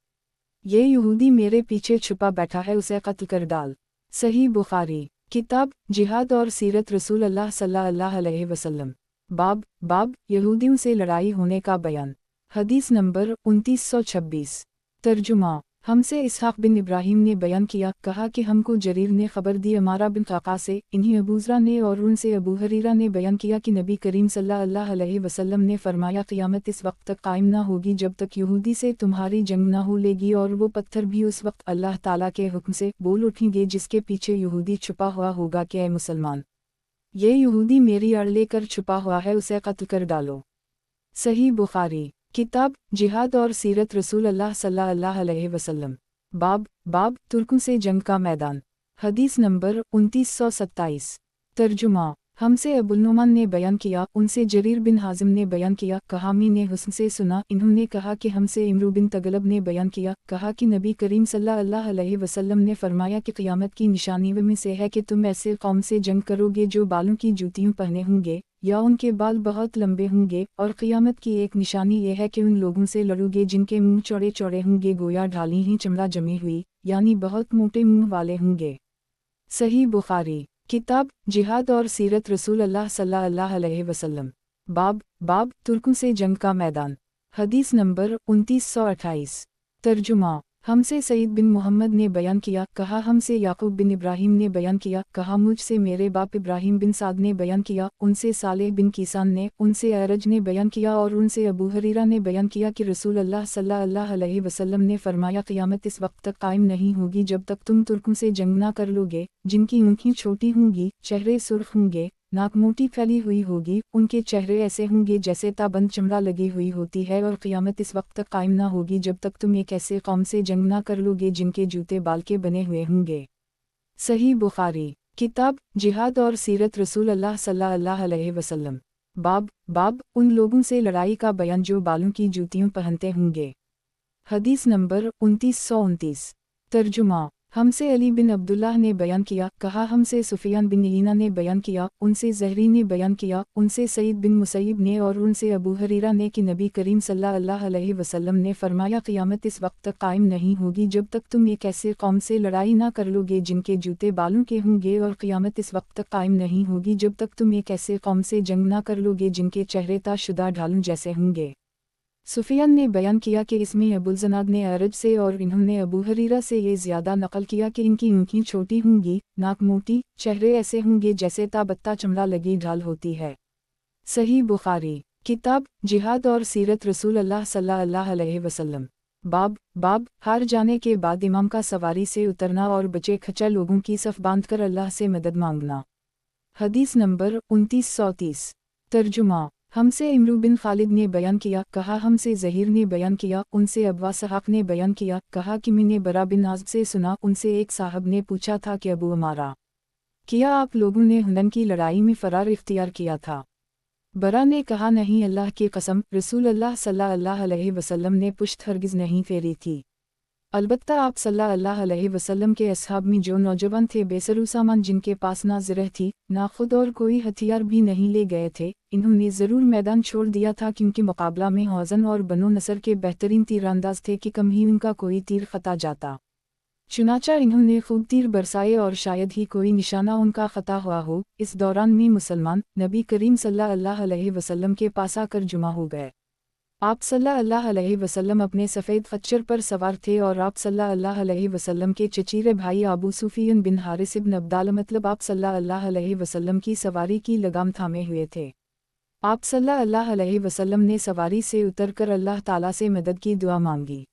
Speaker 1: ये यहूदी मेरे पीछे छुपा बैठा है, उसे कत्ल कर डाल। सही बुखारी। किताब जिहाद और सीरत रसूल अल्लाह सल्लल्लाहु अलैहि वसल्लम। बाब यहूदियों से लड़ाई होने का बयान। हदीस नंबर 2926। तर्जुमा। हमसे इसहाक़ बिन इब्राहीम ने बयान किया, कहा कि हमको जरीर ने खबर दी अमारा बिन क़ाक़ा से, इन्हीं अबूज़रा ने और उनसे अबू हरीरा ने बयान किया कि नबी करीम सल्लल्लाहु अलैहि वसल्लम ने फरमाया, क़यामत इस वक्त तक कायम ना होगी जब तक यहूदी से तुम्हारी जंग ना हो लेगी और वो पत्थर भी उस वक्त अल्लाह ताला के हुक्म से बोल उठेंगे जिसके पीछे यहूदी छुपा हुआ होगा कि ऐ मुसलमान, ये यहूदी मेरी आड़ लेकर छुपा हुआ है, उसे कत्ल कर डालो। सही बुखारी। किताब जिहाद और सीरत रसूल अल्लाह सल्लल्लाहु अलैहि वसल्लम। बाब तुर्कों से जंग का मैदान। हदीस नंबर 2927। तर्जुमा। हमसे अबुल नुमान ने बयान किया, उनसे जरीर बिन हाजिम ने बयान किया, कहामी ने हुस्न से सुना, इन्होंने कहा कि हमसे इमरू बिन तगलब ने बयान किया, कहा कि नबी करीम सल्लल्लाहु अलैहि वसल्लम ने फरमाया कि क़यामत की निशानी में से है कि तुम ऐसे कौम से जंग करोगे जो बालों की जूतियाँ पहने होंगे या उनके बाल बहुत लंबे होंगे, और क़यामत की एक निशानी ये है कि उन लोगों से लड़ोगे जिनके मुँह चौड़े चौड़े होंगे गोया ढाली ही चमड़ा जमी हुई, यानी बहुत मोटे मुँह वाले होंगे। सही बुखारी। किताब जिहाद और सीरत रसूल अल्लाह सल्लल्लाहु अलैहि वसल्लम। बाब तुर्कों से जंग का मैदान। हदीस नंबर 2928। तर्जुमा। हमसे सईद बिन मोहम्मद ने बयान किया, कहा हमसे याकूब बिन इब्राहिम ने बयान किया, कहा मुझसे मेरे बाप इब्राहिम बिन साद ने बयान किया, उनसे सालेह बिन कीसान ने, उनसे अरज ने बयान किया और उनसे अबू हरीरा ने बयान किया कि रसूल अल्लाह सल्लल्लाहु अलैहि वसल्लम ने फरमाया, क़यामत इस वक्त तक कायम नहीं होगी जब तक तुम तुर्कों से जंग ना कर लोगे, जिनकी आँखें छोटी होंगी, चेहरे सुर्ख होंगे, नाक मोटी फैली हुई होगी, उनके चेहरे ऐसे होंगे जैसे ताबंद चमड़ा लगी हुई होती है, और क़यामत इस वक्त तक कायम ना होगी जब तक तुम एक ऐसे कौम से जंग ना कर लोगे जिनके जूते बाल के बने हुए होंगे। सही बुखारी। किताब जिहाद और सीरत रसूल अल्लाह सल्लल्लाहु अलैहि वसल्लम। बाब उन लोगों से लड़ाई का बयान जो बालों की जूतियाँ पहनते होंगे। हदीस नंबर 2929। तर्जुमा। हमसे अली बिन अब्दुल्लाह ने बयान किया, कहा हमसे सुफियान बिन ईना ने बयान किया, उनसे ज़हरी ने बयान किया, उनसे सईद बिन मुसैब ने और उनसे अबू हरीरा ने कि नबी करीम सल्लल्लाहु अलैहि वसल्लम ने फरमाया, क़यामत इस वक्त तक कायम नहीं होगी जब तक तुम एक ऐसे कौम से लड़ाई ना कर लोगे जिनके जूते बालों के होंगे, और क़यामत इस वक्त तक कायम नहीं होगी जब तक तुम एक ऐसे कौम से जंग ना कर लोगे जिनके चेहरे ताशुदा ढालों जैसे होंगे। सुफियान ने बयान किया कि इसमें अबुल ज़नाद ने अरज से और इन्होंने अबू हरीरा से ये ज़्यादा नकल किया कि इनकी आँखें छोटी होंगी, नाक मोटी, चेहरे ऐसे होंगे जैसे ताबत्ता चमड़ा लगी ढाल होती है। सही बुखारी। किताब जिहाद और सीरत रसूल अल्लाह सल्लल्लाहु अलैहि वसल्लम। बाब हार जाने के बाद इमाम का सवारी से उतरना और बचे खचा लोगों की सफ़ बांधकर अल्लाह से मदद मांगना। हदीस नंबर 2930। तर्जुमा। हमसे इमरू बिन खालिद ने बयान किया, कहा हमसे ज़हीर ने बयान किया, उनसे अब्वा सहाक़ ने बयान किया, कहा कि मैंने बरा बिन आज़ब से सुना, उनसे एक साहब ने पूछा था कि अबू अमारा, क्या आप लोगों ने हुनन की लड़ाई में फ़रार इख्तियार किया था? बरा ने कहा, नहीं अल्लाह की कसम, रसूल अल्लाह सल्लल्लाहु अलैहि वसल्लम ने पुश्त हरगिज़ नहीं फेरी थी। अलबत्ता आप सल्लल्लाहु अलैहि वसल्लम के असहाब में जो नौजवान थे बेसरू सामान जिनके पास ना ज़रह थी ना खुद और कोई हथियार भी नहीं ले गए थे, इन्होंने ज़रूर मैदान छोड़ दिया था क्योंकि मुकाबला में हौज़न और बनो नसर के बेहतरीन तीरंदाज थे कि कम ही उनका कोई तीर ख़ता जाता। चुनाचा इन्होंने खूब तीर बरसाए और शायद ही कोई निशाना उनका ख़ता हुआ हो। इस दौरान में मुसलमान नबी करीम सल्लल्लाहु अलैहि वसल्लम के पास आकर जुमा हो गए। आप सल्लल्लाहु अलैहि वसल्लम अपने सफ़ेद खच्चर पर सवार थे और आप सल्लल्लाहु अलैहि वसल्लम के चचीरे भाई अबू सुफियान बिन हारिस इब्न अब्दाल मतलब आप सल्लल्लाहु अलैहि वसल्लम की सवारी की लगाम थामे हुए थे। आप सल्लल्लाहु अलैहि वसल्लम ने सवारी से उतरकर अल्लाह ताला से मदद की दुआ मांगी।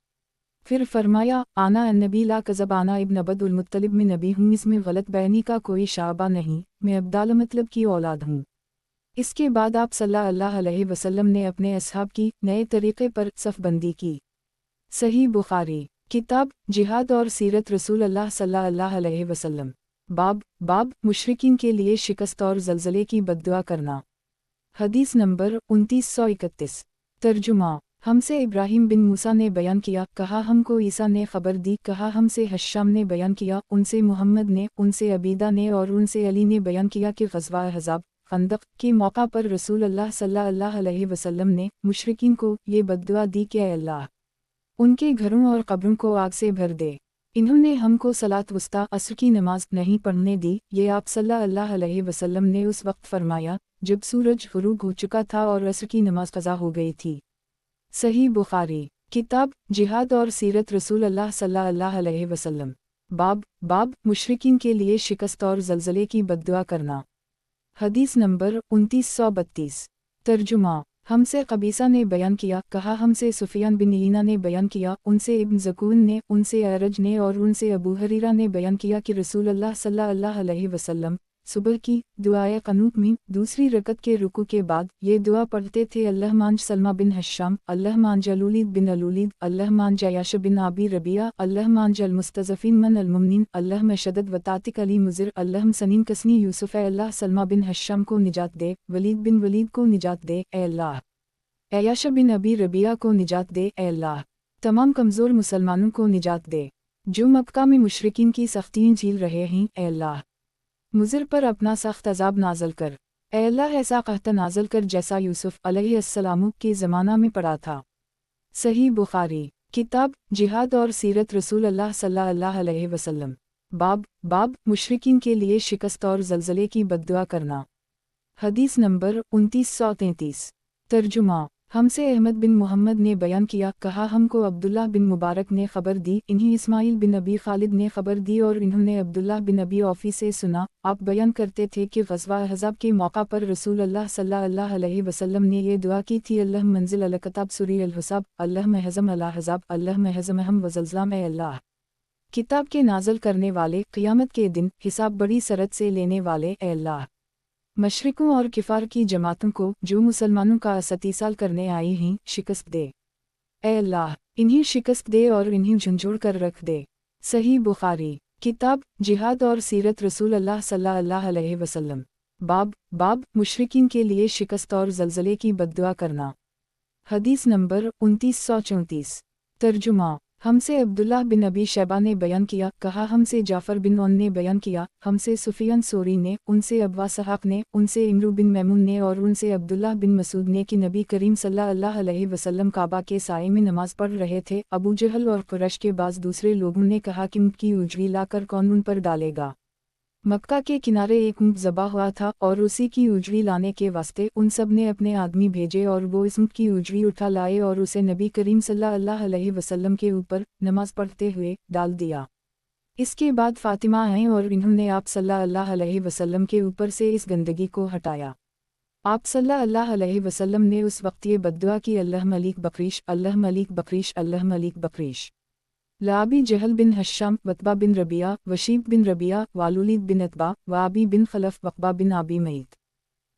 Speaker 1: फिर फरमाया, आना अन्नबी ला कज़ब, आना इब्न अब्दुल मुत्तलिब में नबी हूँ, इसमें गलत बयानी का कोई शाबा नहीं, मैं अब्दाल मतलब की औलाद हूँ। इसके बाद आप सल्लल्लाहु अलैहि वसल्लम ने अपने असहाब की नए तरीक़े पर सफ़बंदी की। सही बुखारी। किताब जिहाद और सीरत रसूल अल्लाह सल्लल्लाहु अलैहि वसल्लम। बाब मुशरिकीन के लिए शिकस्त और ज़लज़ले की बद्दुआ करना। हदीस नंबर 2931। तर्जुमा। हमसे इब्राहिम बिन मूसा ने बयान किया, कहा हमको ईसा ने ख़बर दी, कहा हमसे हश्शाम ने बयान किया, उनसे मुहम्मद ने, उनसे अबीदा ने और उनसे अली ने बयान किया कि ग़ज़वा अहज़ाब खंदक के मौका पर रसूल अल्लाह सल्लल्लाहु अलैहि वसल्लम ने मुशरिकीन को ये बद्दुआ दी कि अल्लाह उनके घरों और कब्रों को आग से भर दे। इन्होंने हमको सलात वस्ता असर की नमाज नहीं पढ़ने दी। ये आप सल्लल्लाहु अलैहि वसल्लम ने उस वक्त फरमाया जब सूरज गुरूब हो चुका था और असर की नमाज क़ज़ा हो गई थी। सही बुखारी। किताब जिहाद और सीरत रसूल अल्लाह सल्लल्लाहु अलैहि वसल्लम। बाब मुशरिकीन के लिए शिकस्त और ज़लज़ले की बद्दुआ करना। हदीस नंबर 2932। तर्जुमा। हमसे कबीसा ने बयान किया, कहा हमसे सुफियान बिन ईना ने बयान किया, उनसे इब्न ज़कून ने, उनसे अरज ने और उनसे अबू हरीरा ने बयान किया कि रसूल अल्लाह सल्लल्लाहु अलैहि वसल्लम सुबह की दुआए क़नूत में दूसरी रकत के रुकू के बाद ये दुआ पढ़ते थे। अल्लाह मांज सलमा बिन हश्शाम, अल्लाह मांज अलूलीद बिन अलूलीद, अल्लाह मांज याश बिन आबी रबिया, अल्लाह मांज अलमुस्तज़फ़ीन मन अलमुमनीन, अल्लाह मशदद वतातिक अली मुज़िर, अल्लाह सनीन कसनी यूसुफ, ए अल्लाह सलमा बिन हश्शाम को निजात दे, वलीद बिन वलीद को निजात दे, ए अल्लाह याश बिन अबी रबिया को निजात दे, ए अल्लाह तमाम कमज़ोर मुसलमानों को निजात दे जो मक्का में मुशरिकीन की सख्तियाँ झेल रहे हैं। ए अल्लाह मुज़िर पर अपना सख्त अज़ाब नाज़ल कर। ए अल्लाह ऐसा कहता नाज़ल कर जैसा यूसुफ अलैहिस्सलाम के ज़माना में पड़ा था। सही बुखारी किताब जिहाद और सीरत रसूल अल्लाह सल्लल्लाहु अलैहि वसल्लम। बाब मुशरिकीन के लिए शिकस्त और ज़लज़ले की बद्दुआ करना। हदीस नंबर 2933। तर्जुमा हमसे अहमद बिन मोहम्मद ने बयान किया, कहा हमको अब्दुल्लाह बिन मुबारक ने खबर दी, इन्हीं इस्माइल बिन अबी खालिद ने खबर दी और इन्होंने अब्दुल्लाह बिन अबी औफ़ी से सुना। आप बयान करते थे कि ग़ज़वा अहज़ाब के मौका पर रसूल अल्लाह सल्लल्लाहु अलैहि वसल्लम ने ये दुआ की थी, अल्लाह मंजिल अलकताब सुरी अलहुसाब, अल्लाह महज़म अला हज़ाब, अल्लाह महज़म हम वज़ल्ज़लाम। ए अल्लाह किताब के नाज़ल करने वाले, क़ियामत के दिन हिसाब बड़ी सरत से लेने वाले, ए अल्लाह मशरिकों और किफ़ार की जमातों को जो मुसलमानों का इस्तीसाल करने आई हैं शिकस्त दे। ए अल्लाह इन्हीं शिकस्त दे और इन्हीं झंझोड़ कर रख दे। सही बुखारी किताब जिहाद और सीरत रसूल अल्लाह सल्लल्लाहु अलैहि वसल्लम। बाब मुशरिकीन के लिए शिकस्त और ज़लज़ले की बद्दुआ करना। हदीस नंबर 2934। तर्जुमा हमसे अब्दुल्लाह बिन अबी शैबा ने बयान किया, कहा हमसे जाफ़र बिन औन ने बयान किया, हमसे सुफियान सोरी ने, उनसे अब्वा सहाक़ ने, उनसे इमरू बिन मैमून ने और उनसे अब्दुल्लाह बिन मसूद ने कि नबी करीम सल्लल्लाहु अलैहि वसल्लम काबा के साए में नमाज पढ़ रहे थे। अबू जहल और कुरैश के बाज़ दूसरे लोगों ने कहा कि ऊँट की उजरी लाकर कौन उन पर डालेगा। मक्का के किनारे एक ऊँट ज़बा हुआ था और उसी की उजरी लाने के वास्ते उन सब ने अपने आदमी भेजे और वो इस ऊँट की उजरी उठा लाए और उसे नबी करीम सल्लल्लाहु अलैहि वसल्लम के ऊपर नमाज पढ़ते हुए डाल दिया। इसके बाद फ़ातिमा आईं और इन्होंने आप सल्लल्लाहु अलैहि वसल्लम के ऊपर से इस गंदगी को हटाया। आप सल्लल्लाहु अलैहि वसल्लम ने उस वक्त ये बद्दुआ की, अल्लाह मलिक बकरीश, अल्लाह मलिक बकरीश, अल्लाह मलिक बकरीश। लाबी जहल बिन हश्शाम, वतबा बिन रबिया, वशीब बिन रबिया, वालूलीद बिन अतबा, वाबी बिन खलफ, वक़बा बिन आबी मईत।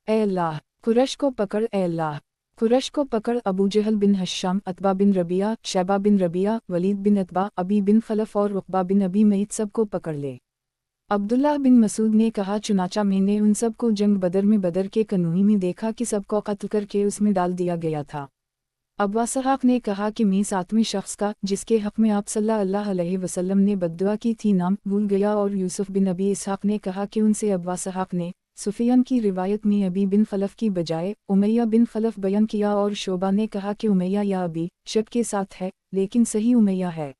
Speaker 1: ए अल्लाह कुरैश को पकड़, ए अल्लाह कुरैश को पकड़। अबू जहल बिन हश्शाम, अतबा बिन रबिया, शैबा बिन रबिया, वलीद बिन अतबा, अबी बिन खलफ और वक़बा बिन अबी मईत सबको पकड़ ले। अब्दुल्लाह बिन मसूद ने कहा, चुनाचा मैंने उन सब को जंग बदर में बदर के कनूही में देखा कि सबको कत्ल करके उसमें डाल दिया गया था। अब्वा सहाक़ ने कहा कि मैं सातवें शख्स का जिसके हक़ में आप सल्लल्लाहु अलैहि वसल्लम ने बद्दुआ की थी नाम भूल गया। और यूसुफ बिन अबी इसहाक़ ने कहा कि उनसे अब्वा सहाक़ ने सुफियान की रिवायत में अबी बिन खलफ की बजाय उमैया बिन खलफ बयान किया और शोबा ने कहा कि उमैया या अबी शक के साथ है, लेकिन सही उमैया है।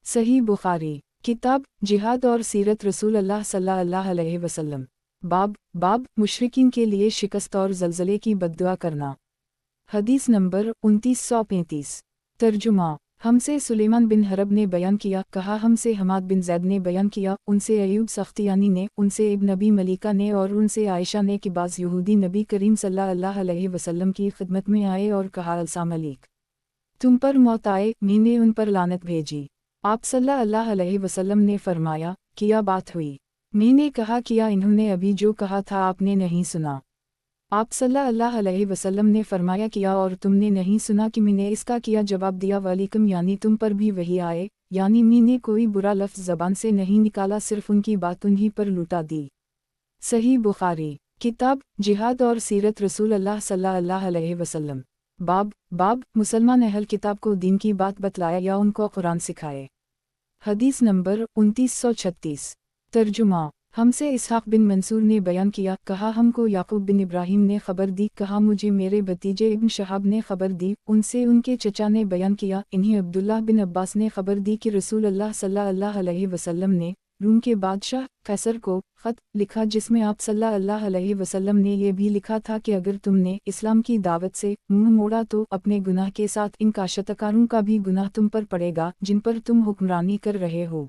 Speaker 1: सही बुखारी किताब जिहाद और सीरत रसूल अल्लाह सल्लल्लाहु अलैहि वसल्लम। बाब मुशरिकीन के लिए शिकस्त और ज़लज़ले की बद्दुआ करना। हदीस नंबर 2935। तर्जुमा हमसे सुलेमान बिन हरब ने बयान किया, कहा हमसे हमाद बिन ज़ैद ने बयान किया, उनसे अयूब सख्तियानी ने, उनसे इब्न नबी मलिका ने और उनसे आयशा ने कि बाज़ यहूदी नबी करीम सल्लल्लाहु अलैहि वसल्लम की खिदमत में आए और कहा, अलसाम अलीक, तुम पर मौत आए, मैंने उन पर लानत भेजी। आप सल्लल्लाहु अलैहि वसल्लम ने फरमाया, क्या बात हुई? मैंने कहा, किया इन्होंने अभी जो कहा था आपने नहीं सुना। आप सल्लल्लाहु अलैहि वसल्लम ने फरमाया, किया और तुमने नहीं सुना कि मैंने इसका किया? जवाब दिया, वालिकुम, यानी तुम पर भी वही आए, यानी मैंने कोई बुरा लफ्ज़ ज़बान से नहीं निकाला, सिर्फ उनकी बात उन्हीं पर लुटा दी। सही बुखारी किताब जिहाद और सीरत रसूल अल्लाह सल्लल्लाहु अलैहि वसल्लम। बाब मुसलमान अहल किताब को दीन की बात बतलाया या उनको कुरान सिखाए। हदीस नंबर 2936। तर्जुमा हमसे इसहाक़ बिन मंसूर ने बयान किया, कहा हमको याकूब बिन इब्राहिम ने खबर दी, कहा मुझे मेरे भतीजे इब्न शहाब ने खबर दी, उनसे उनके चचा ने बयान किया, इन्हीं अब्दुल्लाह बिन अब्बास ने खबर दी कि रसूल अल्लाह सल्लल्लाहु अलैहि वसल्लम ने रूम के बादशाह कैसर को ख़त लिखा, जिसमें आप सल्लल्लाहु अलैहि वसल्लम ने यह भी लिखा था कि अगर तुमने इस्लाम की दावत से मुँह मोड़ा तो अपने गुनाह के साथ इन काशतकारों का भी गुनाह तुम पर पड़ेगा जिन पर तुम हुक्मरानी कर रहे हो।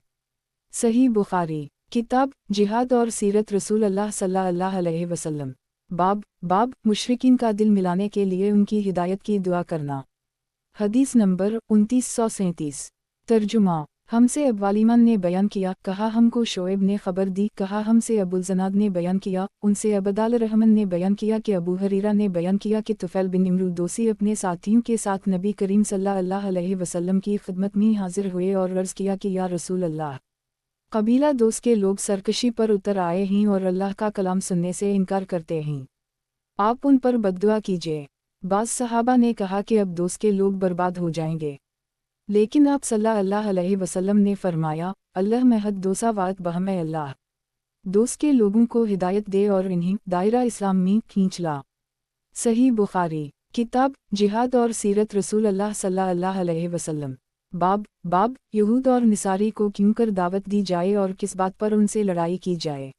Speaker 1: सही बुखारी किताब जिहाद और सीरत रसूल अल्लाह सल्लल्लाहु अलैहि वसल्लम। बाब मुशरिकीन का दिल मिलाने के लिए उनकी हिदायत की दुआ करना। हदीस नंबर 2937। तर्जुमा ہم سے ابوالیمان نے بیان کیا، کہا ہم کو شعیب نے خبر دی، کہا ہم سے ابوالزناد نے بیان کیا، ان سے عبدال الرحمن نے بیان کیا کہ ابو حریرہ نے بیان کیا کہ طفیل بن عمرو دوسی اپنے ساتھیوں کے ساتھ نبی کریم صلی اللہ علیہ وسلم کی خدمت میں حاضر ہوئے اور عرض کیا کہ یا رسول اللہ، قبیلہ دوست کے لوگ سرکشی پر اتر آئے ہیں اور اللہ کا کلام سننے سے انکار کرتے ہیں، آپ ان پر بددعا کیجئے۔ بعض صحابہ نے کہا کہ اب دوست کے لوگ برباد ہو جائیں گے، لیکن آپ صلی اللہ علیہ وسلم نے فرمایا، اللہ محد دوسا وات بہم اللہ، دوست کے لوگوں کو ہدایت دے اور انہیں دائرہ اسلام میں کھینچ لا۔ صحیح بخاری۔ کتاب جہاد اور سیرت رسول اللہ صلی اللہ علیہ وسلم۔ باب یہود اور نصاری کو کیوں کر دعوت دی جائے اور کس بات پر ان سے لڑائی کی جائے۔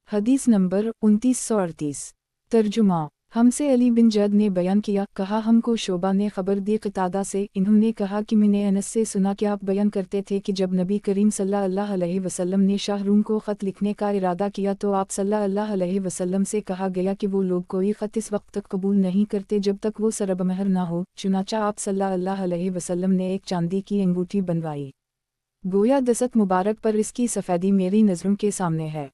Speaker 1: حدیث نمبر 2938۔ ترجمہ۔ ہم سے علی بن جد نے بیان کیا، کہا ہم کو شعبہ نے خبر دی قتادہ سے، انہوں نے کہا کہ میں نے انس سے سنا کہ آپ بیان کرتے تھے کہ جب نبی کریم صلی اللہ علیہ وسلم نے شاہ روم کو خط لکھنے کا ارادہ کیا تو آپ صلی اللہ علیہ وسلم سے کہا گیا کہ وہ لوگ کوئی خط اس وقت تک قبول نہیں کرتے جب تک وہ سرب مہر نہ ہو، چنانچہ آپ صلی اللہ علیہ وسلم نے ایک چاندی کی انگوٹھی بنوائی، گویا دست مبارک پر اس کی سفیدی میری نظروں کے سامنے ہے،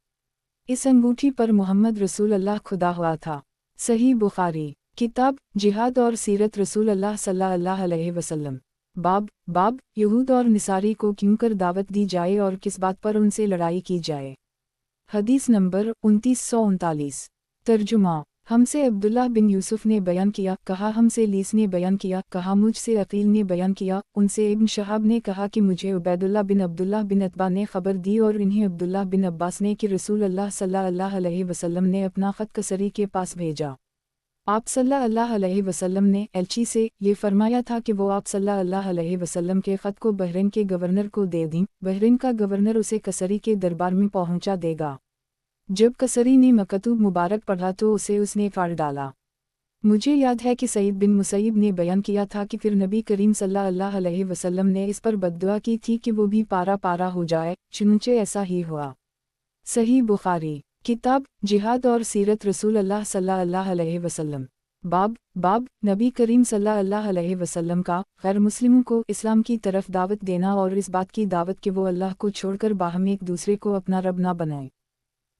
Speaker 1: اس انگوٹھی پر محمد رسول اللہ کھدا ہوا تھا۔ صحیح بخاری۔ کتاب جہاد اور سیرت رسول اللہ صلی اللہ علیہ وسلم۔ باب یہود اور نصاری کو کیوں کر دعوت دی جائے اور کس بات پر ان سے لڑائی کی جائے۔ حدیث نمبر 2939۔ ترجمہ۔ ہم سے عبداللہ بن یوسف نے بیان کیا، کہا ہم سے لیس نے بیان کیا، کہا مجھ سے عقیل نے بیان کیا، ان سے ابن شہاب نے کہا کہ مجھے عبیداللہ بن عبداللہ بن عتبہ نے خبر دی اور انہیں عبداللہ بن عباس نے کہ رسول اللہ صلی اللہ علیہ وسلم نے اپنا خط کسری کے پاس بھیجا۔ آپ صلی اللہ علیہ وسلم نے ایلچی سے یہ فرمایا تھا کہ وہ آپ صلی اللہ علیہ وسلم کے خط کو بحرین کے گورنر کو دے دیں، بحرین کا گورنر اسے کسری کے دربار میں پہنچا دے گا۔ جب کسری نے مکتوب مبارک پڑھا تو اسے اس نے پھاڑ ڈالا۔ مجھے یاد ہے کہ سعید بن مسیب نے بیان کیا تھا کہ پھر نبی کریم صلی اللہ علیہ وسلم نے اس پر بددعا کی تھی کہ وہ بھی پارا پارا ہو جائے، چنانچہ ایسا ہی ہوا۔ صحیح بخاری۔ کتاب جہاد اور سیرت رسول اللہ صلی اللہ علیہ وسلم۔ باب نبی کریم صلی اللہ علیہ وسلم کا غیر مسلموں کو اسلام کی طرف دعوت دینا اور اس بات کی دعوت کہ وہ اللہ کو چھوڑ کر باہم ایک دوسرے کو اپنا رب نہ بنائیں۔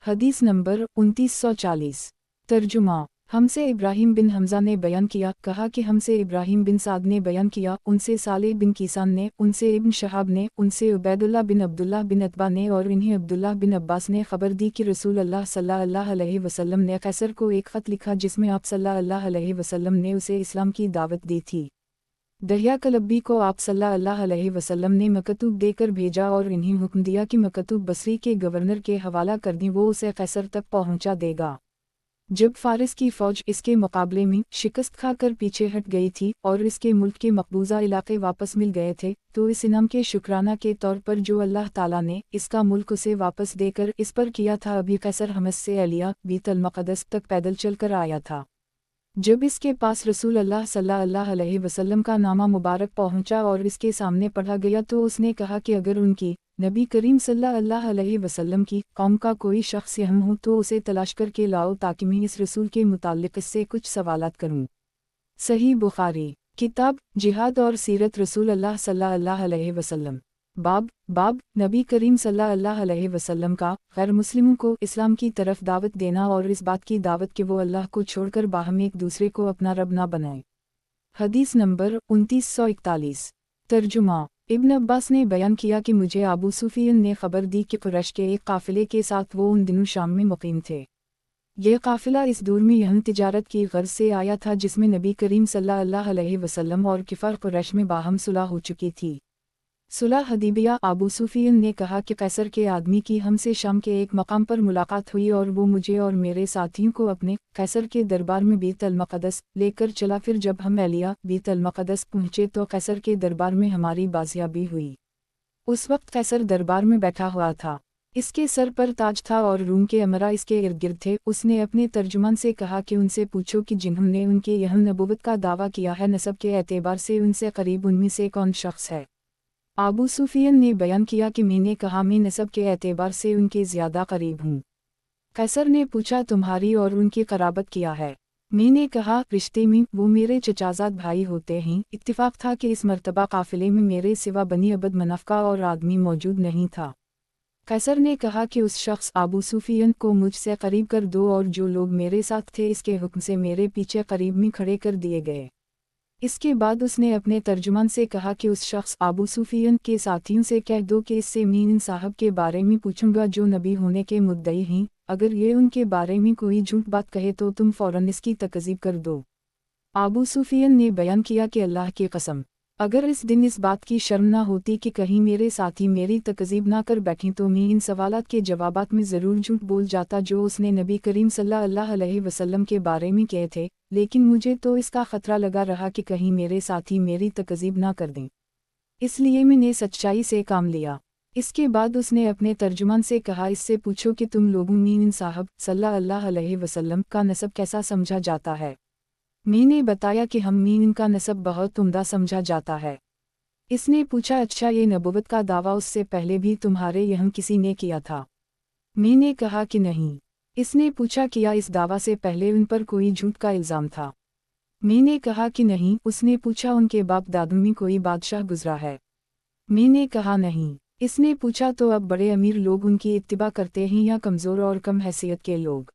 Speaker 1: حدیث نمبر 2940۔ ترجمہ۔ ہم سے ابراہیم بن حمزہ نے بیان کیا، کہا کہ ہم سے ابراہیم بن سعد نے بیان کیا، ان سے صالح بن کیسان نے، ان سے ابن شہاب نے، ان سے عبیداللہ بن عبداللہ بن عتبہ نے اور انہیں عبداللہ بن عباس نے خبر دی کہ رسول اللہ صلی اللہ علیہ وسلم نے قیصر کو ایک خط لکھا جس میں آپ صلی اللہ علیہ وسلم نے اسے اسلام کی دعوت دی تھی۔ دہیا کلبی کو آپ صلی اللہ علیہ وسلم نے مکتوب دے کر بھیجا اور انہیں حکم دیا کہ مکتوب بصری کے گورنر کے حوالہ کر دیں، وہ اسے قیصر تک پہنچا دے گا۔ جب فارس کی فوج اس کے مقابلے میں شکست کھا کر پیچھے ہٹ گئی تھی اور اس کے ملک کے مقبوضہ علاقے واپس مل گئے تھے تو اس انعام کے شکرانہ کے طور پر جو اللہ تعالیٰ نے اس کا ملک اسے واپس دے کر اس پر کیا تھا، ابھی قیصر حمص سے الیہ بیت المقدس تک پیدل چل کر آیا تھا۔ جب اس کے پاس رسول اللہ صلی اللہ علیہ وسلم کا نامہ مبارک پہنچا اور اس کے سامنے پڑھا گیا تو اس نے کہا کہ اگر ان کی نبی کریم صلی اللہ علیہ وسلم کی قوم کا کوئی شخص یہاں ہو تو اسے تلاش کر کے لاؤ تاکہ میں اس رسول کے متعلق اس سے کچھ سوالات کروں۔ صحیح بخاری۔ کتاب جہاد اور سیرت رسول اللہ صلی اللہ علیہ وسلم۔ باب نبی کریم صلی اللہ علیہ وسلم کا غیر مسلموں کو اسلام کی طرف دعوت دینا اور اس بات کی دعوت کہ وہ اللہ کو چھوڑ کر باہم ایک دوسرے کو اپنا رب نہ بنائیں۔ حدیث نمبر 2941۔ ترجمہ۔ ابن عباس نے بیان کیا کہ مجھے ابو سفیان نے خبر دی کہ قریش کے ایک قافلے کے ساتھ وہ ان دنوں شام میں مقیم تھے۔ یہ قافلہ اس دور میں یہاں تجارت کی غرض سے آیا تھا جس میں نبی کریم صلی اللہ علیہ وسلم اور کفار قریش میں باہم صلح ہو چکی تھی۔ صلح حدیبیہ۔ ابو سفیان نے کہا کہ قیصر کے آدمی کی ہم سے شام کے ایک مقام پر ملاقات ہوئی اور وہ مجھے اور میرے ساتھیوں کو اپنے قیصر کے دربار میں بیت المقدس لے کر چلا۔ پھر جب ہم الیہ بیت المقدس پہنچے تو قیصر کے دربار میں ہماری بازیابی ہوئی۔ اس وقت قیصر دربار میں بیٹھا ہوا تھا، اس کے سر پر تاج تھا اور روم کے امراء اس کے ارد گرد تھے۔ اس نے اپنے ترجمان سے کہا کہ ان سے پوچھو کہ جنہوں نے ان کے یہاں نبوت کا دعویٰ کیا ہے نسب کے اعتبار سے ان سے قریب ان میں سے کون شخص ہے؟ ابو سفیان نے بیان کیا کہ میں نے کہا میں نسب کے اعتبار سے ان کے زیادہ قریب ہوں۔ قیصر نے پوچھا تمہاری اور ان کی قرابت کیا ہے؟ मी ने कहा, रिश्ते में वो मेरे चचाजाद भाई होते हैं। इत्तिफाक था कि इस मर्तबा काफिले में मेरे सिवा बनी अबद मनफ का और आदमी मौजूद नहीं था। कैसर ने कहा कि उस शख्स अबू सुफियन को मुझसे करीब कर दो, और जो लोग मेरे साथ थे इसके हुक्म से मेरे पीछे करीब में खड़े कर दिए गए। इसके बाद उसने अपने तर्जुमान से कहा कि उस शख्स अबू सुफियन के साथियों से कह दो कि इससे मीन साहब के बारे में पूछूंगा जो नबी होने के मुद्दई हैं। अगर ये उनके बारे में कोई झूठ बात कहे तो तुम फौरन इसकी तकज़ीब कर दो। अबू सुफियन ने बयान किया कि अल्लाह की कसम, अगर इस दिन इस बात की शर्म ना होती कि कहीं मेरे साथी मेरी तकज़ीब ना कर बैठें तो मैं इन सवालात के जवाबात में ज़रूर झूठ बोल जाता जो उसने नबी करीम सल्लल्लाहु अलैहि वसल्लम के बारे में कहे थे, लेकिन मुझे तो इसका ख़तरा लगा रहा कि कहीं मेरे साथी मेरी तकज़ीब ना कर दें, इसलिए मैंने सच्चाई से काम लिया। इसके बाद उसने अपने तर्जुमान से कहा, इससे पूछो कि तुम लोगों में इन साहब सल्लल्लाहु अलैहि वसल्लम का नसब कैसा समझा जाता है। मैंने बताया कि हम में इनका नसब बहुत उम्दा समझा जाता है। इसने पूछा, अच्छा ये नबुवत का दावा उससे पहले भी तुम्हारे यहाँ किसी ने किया था? मैंने कहा कि नहीं। इसने पूछा, किया इस दावा से पहले उन पर कोई झूठ का इल्ज़ाम था? मैंने कहा कि नहीं। उसने पूछा, उनके बाप दादू में कोई बादशाह गुजरा है? मैंने कहा नहीं। इसने पूछा, तो अब बड़े अमीर लोग उनकी इत्तिबा करते हैं या कमज़ोर और कम हैसियत के लोग?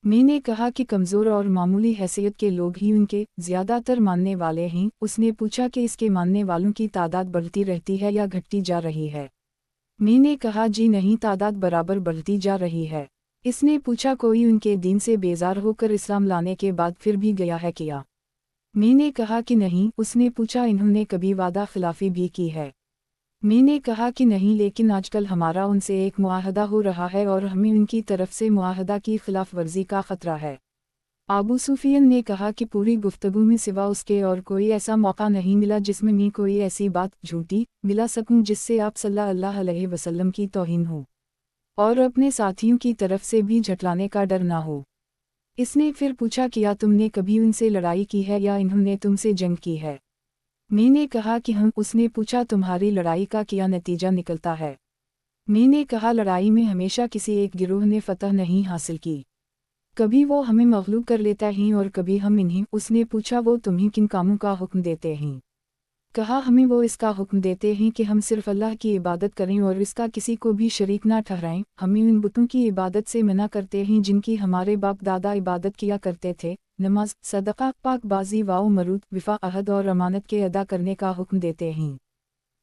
Speaker 1: मैंने कहा कि कमज़ोर और मामूली हैसियत के लोग ही उनके ज़्यादातर मानने वाले हैं। उसने पूछा कि इसके मानने वालों की तादाद बढ़ती रहती है या घटती जा रही है? मैंने कहा, जी नहीं, तादाद बराबर बढ़ती जा रही है। इसने पूछा, कोई उनके दीन से बेजार होकर इस्लाम लाने के बाद फिर भी गया है क्या? मैंने कहा कि नहीं। उसने पूछा, इन्होंने कभी वादा खिलाफी भी की है? मैंने कहा कि नहीं, लेकिन आजकल हमारा उनसे एक मुआहदा हो रहा है और हमें उनकी तरफ से मुआहदा की खिलाफ वर्जी का खतरा है। अबू सुफियन ने कहा कि पूरी गुफ्तगू में सिवा उसके और कोई ऐसा मौका नहीं मिला जिसमें मैं कोई ऐसी बात झूठी मिला सकूं जिससे आप सल्लल्लाहु अलैहि वसल्लम की तौहीन हो और अपने साथियों की तरफ से भी झटलाने का डर ना हो। इसने फिर पूछा, क्या तुमने कभी उनसे लड़ाई की है या इन्होंने तुमसे जंग की है? मैंने कहा कि हम। उसने पूछा, तुम्हारी लड़ाई का क्या नतीजा निकलता है? मैंने कहा, लड़ाई में हमेशा किसी एक गिरोह ने फतह नहीं हासिल की, कभी वो हमें मगलूब कर लेता है और कभी हम इन्हें। उसने पूछा, वो तुम्हें किन कामों का हुक्म देते हैं? कहा, हमें वो इसका हुक्म देते हैं कि हम सिर्फ अल्लाह की इबादत करें और इसका किसी को भी शरीक ना ठहराएं। हमें उन बुतों की इबादत से मना करते हैं जिनकी हमारे बाप दादा इबादत किया करते थे। नमाज, सदका, पाकबाजी, वाओ मरूद, विफा, अहद और अमानत के अदा करने का हुक्म देते हैं।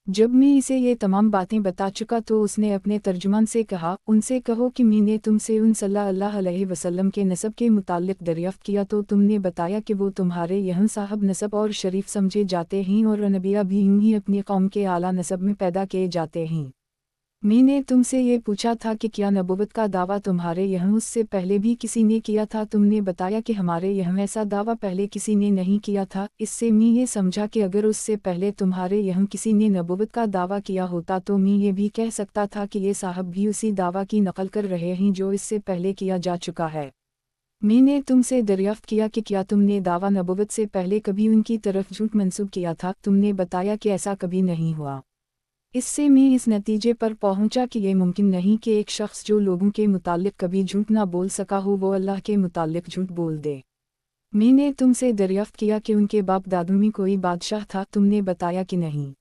Speaker 1: जब मैं इसे ये तमाम बातें बता चुका तो उसने अपने तर्जुमान से कहा, उनसे कहो कि मैंने तुमसे उन सल्लल्लाहु अलैहि वसल्लम के नसब के मुताल्लिक दरियाफ्त किया तो तुमने बताया कि वो तुम्हारे यहाँ साहब नसब और शरीफ समझे जाते हैं और नबिया भी यूं ही अपनी कौम के आला नसब में पैदा किए जाते हैं। मैंने तुमसे ये पूछा था कि क्या नबुवत का दावा तुम्हारे यहाँ उससे पहले भी किसी ने किया था? तुमने बताया कि हमारे यहाँ ऐसा दावा पहले किसी ने नहीं किया था। इससे मैं ये समझा कि अगर उससे पहले तुम्हारे यहाँ किसी ने नबुवत का दावा किया होता तो मैं ये भी कह सकता था कि ये साहब भी उसी दावा की नकल कर रहे हैं जो इससे पहले किया जा चुका है। मैंने तुमसे दरियाफ्त किया कि क्या तुमने दावा नबुवत से पहले कभी उनकी तरफ झूठ मंसूब किया था? तुमने बताया कि ऐसा कभी नहीं हुआ। इससे मैं इस नतीजे पर पहुंचा कि ये मुमकिन नहीं कि एक शख्स जो लोगों के मुताल्लिक कभी झूठ ना बोल सका हो वो अल्लाह के मुताल्लिक झूठ बोल दे। मैंने तुमसे दरियाफ्त किया कि उनके बाप दादू में कोई बादशाह था? तुमने बताया कि नहीं।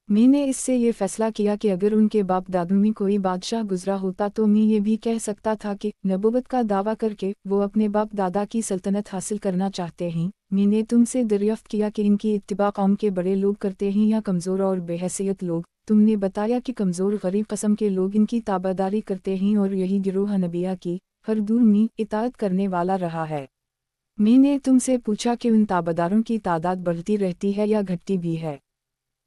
Speaker 1: मैंने इससे ये फैसला किया कि अगर उनके बाप दादू में कोई बादशाह गुजरा होता तो मैं ये भी कह सकता था कि नबुवत का दावा करके वो अपने बाप दादा की सल्तनत हासिल करना चाहते हैं। मैंने तुमसे दरियाफ्त किया कि इनकी इत्तिबा कौम के बड़े लोग करते हैं या कमज़ोर और बेहैसियत लोग? तुमने बताया कि कमज़ोर गरीब कस्म के लोग इनकी ताबादारी करते हैं और यही गिरोह नबिया की हर दूर में इताअत करने वाला रहा है। मैंने तुमसे पूछा कि उन ताबादारों की तादाद बढ़ती रहती है या घटती भी है?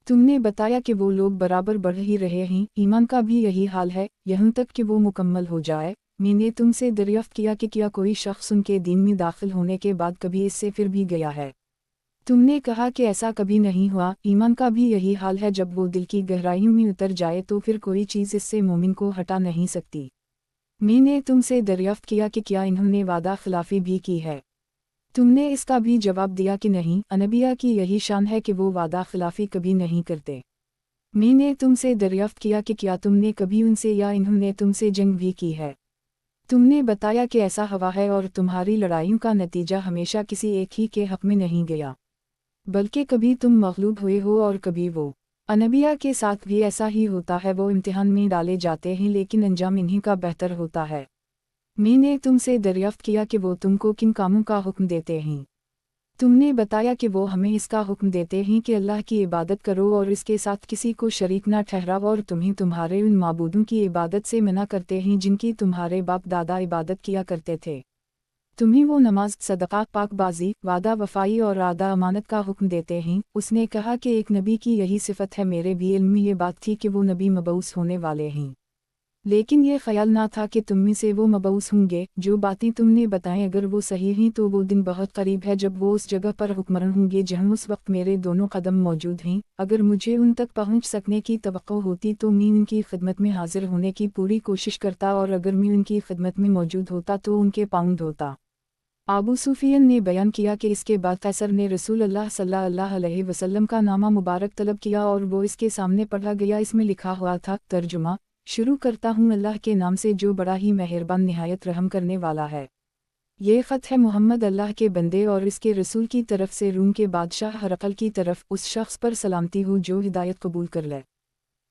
Speaker 1: तुमने बताया कि वो लोग बराबर बढ़ ही रहे हैं। ईमान का भी यही हाल है, यहाँ तक कि वो मुकम्मल हो जाए। मैंने तुमसे दरियाफ्त किया कि क्या कोई शख्स उनके दीन में दाखिल होने के बाद कभी इससे फिर भी गया है? तुमने कहा कि ऐसा कभी नहीं हुआ। ईमान का भी यही हाल है, जब वो दिल की गहराइयों में उतर जाए तो फिर कोई चीज़ इससे मोमिन को हटा नहीं सकती। मैंने तुमसे दरियाफ्त किया कि क्या इन्होंने वादा खिलाफी भी की है? तुमने इसका भी जवाब दिया कि नहीं। अनबिया की यही शान है कि वो वादा खिलाफी कभी नहीं करते। मैंने तुमसे दरियाफ्त किया कि क्या तुमने कभी उनसे या इन्होंने तुमसे जंग भी की है? तुमने बताया कि ऐसा हुआ है और तुम्हारी लड़ाइयों का नतीजा हमेशा किसी एक ही के हक में नहीं गया, बल्कि कभी तुम मगलूब हुए हो और कभी वो। अनबिया के साथ भी ऐसा ही होता है, वो इम्तिहान में डाले जाते हैं लेकिन अंजाम इन्हीं का बेहतर होता है। मैंने तुमसे दरियाफ्त किया कि वो तुमको किन कामों का हुक्म देते हैं। तुमने बताया कि वो हमें इसका हुक्म देते हैं कि अल्लाह की इबादत करो और इसके साथ किसी को शरीक ना ठहराओ, और तुम्हें तुम्हारे उन माबूदों की इबादत से मना करते हैं जिनकी तुम्हारे बाप दादा इबादत किया करते थे। तुम्हें वो नमाज, सदका, पाकबाजी, वादा वफाई और आदा अमानत का हुक्म देते हैं। उसने कहा कि एक नबी की यही सिफत है। मेरे भी इल्म में ये बात थी कि वो नबी मबऊस होने वाले हैं, लेकिन ये ख्याल ना था कि तुम में से वो मबऊस होंगे। जो बातें तुमने बताएं अगर वो सही हैं तो वो दिन बहुत करीब है जब वो उस जगह पर हुक्मरान होंगे जहाँ उस वक्त मेरे दोनों कदम मौजूद हैं। अगर मुझे उन तक पहुँच सकने की तवक्को होती तो मैं उनकी खिदमत में हाजिर होने की पूरी कोशिश करता, और अगर मैं उनकी खिदमत में मौजूद होता तो उनके पाँव धोता। अबू सुफियान ने बयान किया कि इसके बाद कैसर ने रसूल अल्लाह सल्लल्लाहु अलैहि वसल्लम का नामा मुबारक तलब किया और वो इसके सामने पढ़ा गया। इसमें लिखा हुआ था, तर्जुमा, शुरू करता हूँ अल्लाह के नाम से जो बड़ा ही मेहरबान निहायत रहम करने वाला है। ये ख़त है मोहम्मद अल्लाह के बंदे और इसके रसूल की तरफ से रूम के बादशाह हरकल की तरफ। उस शख्स पर सलामती हो जो हिदायत कबूल कर ले।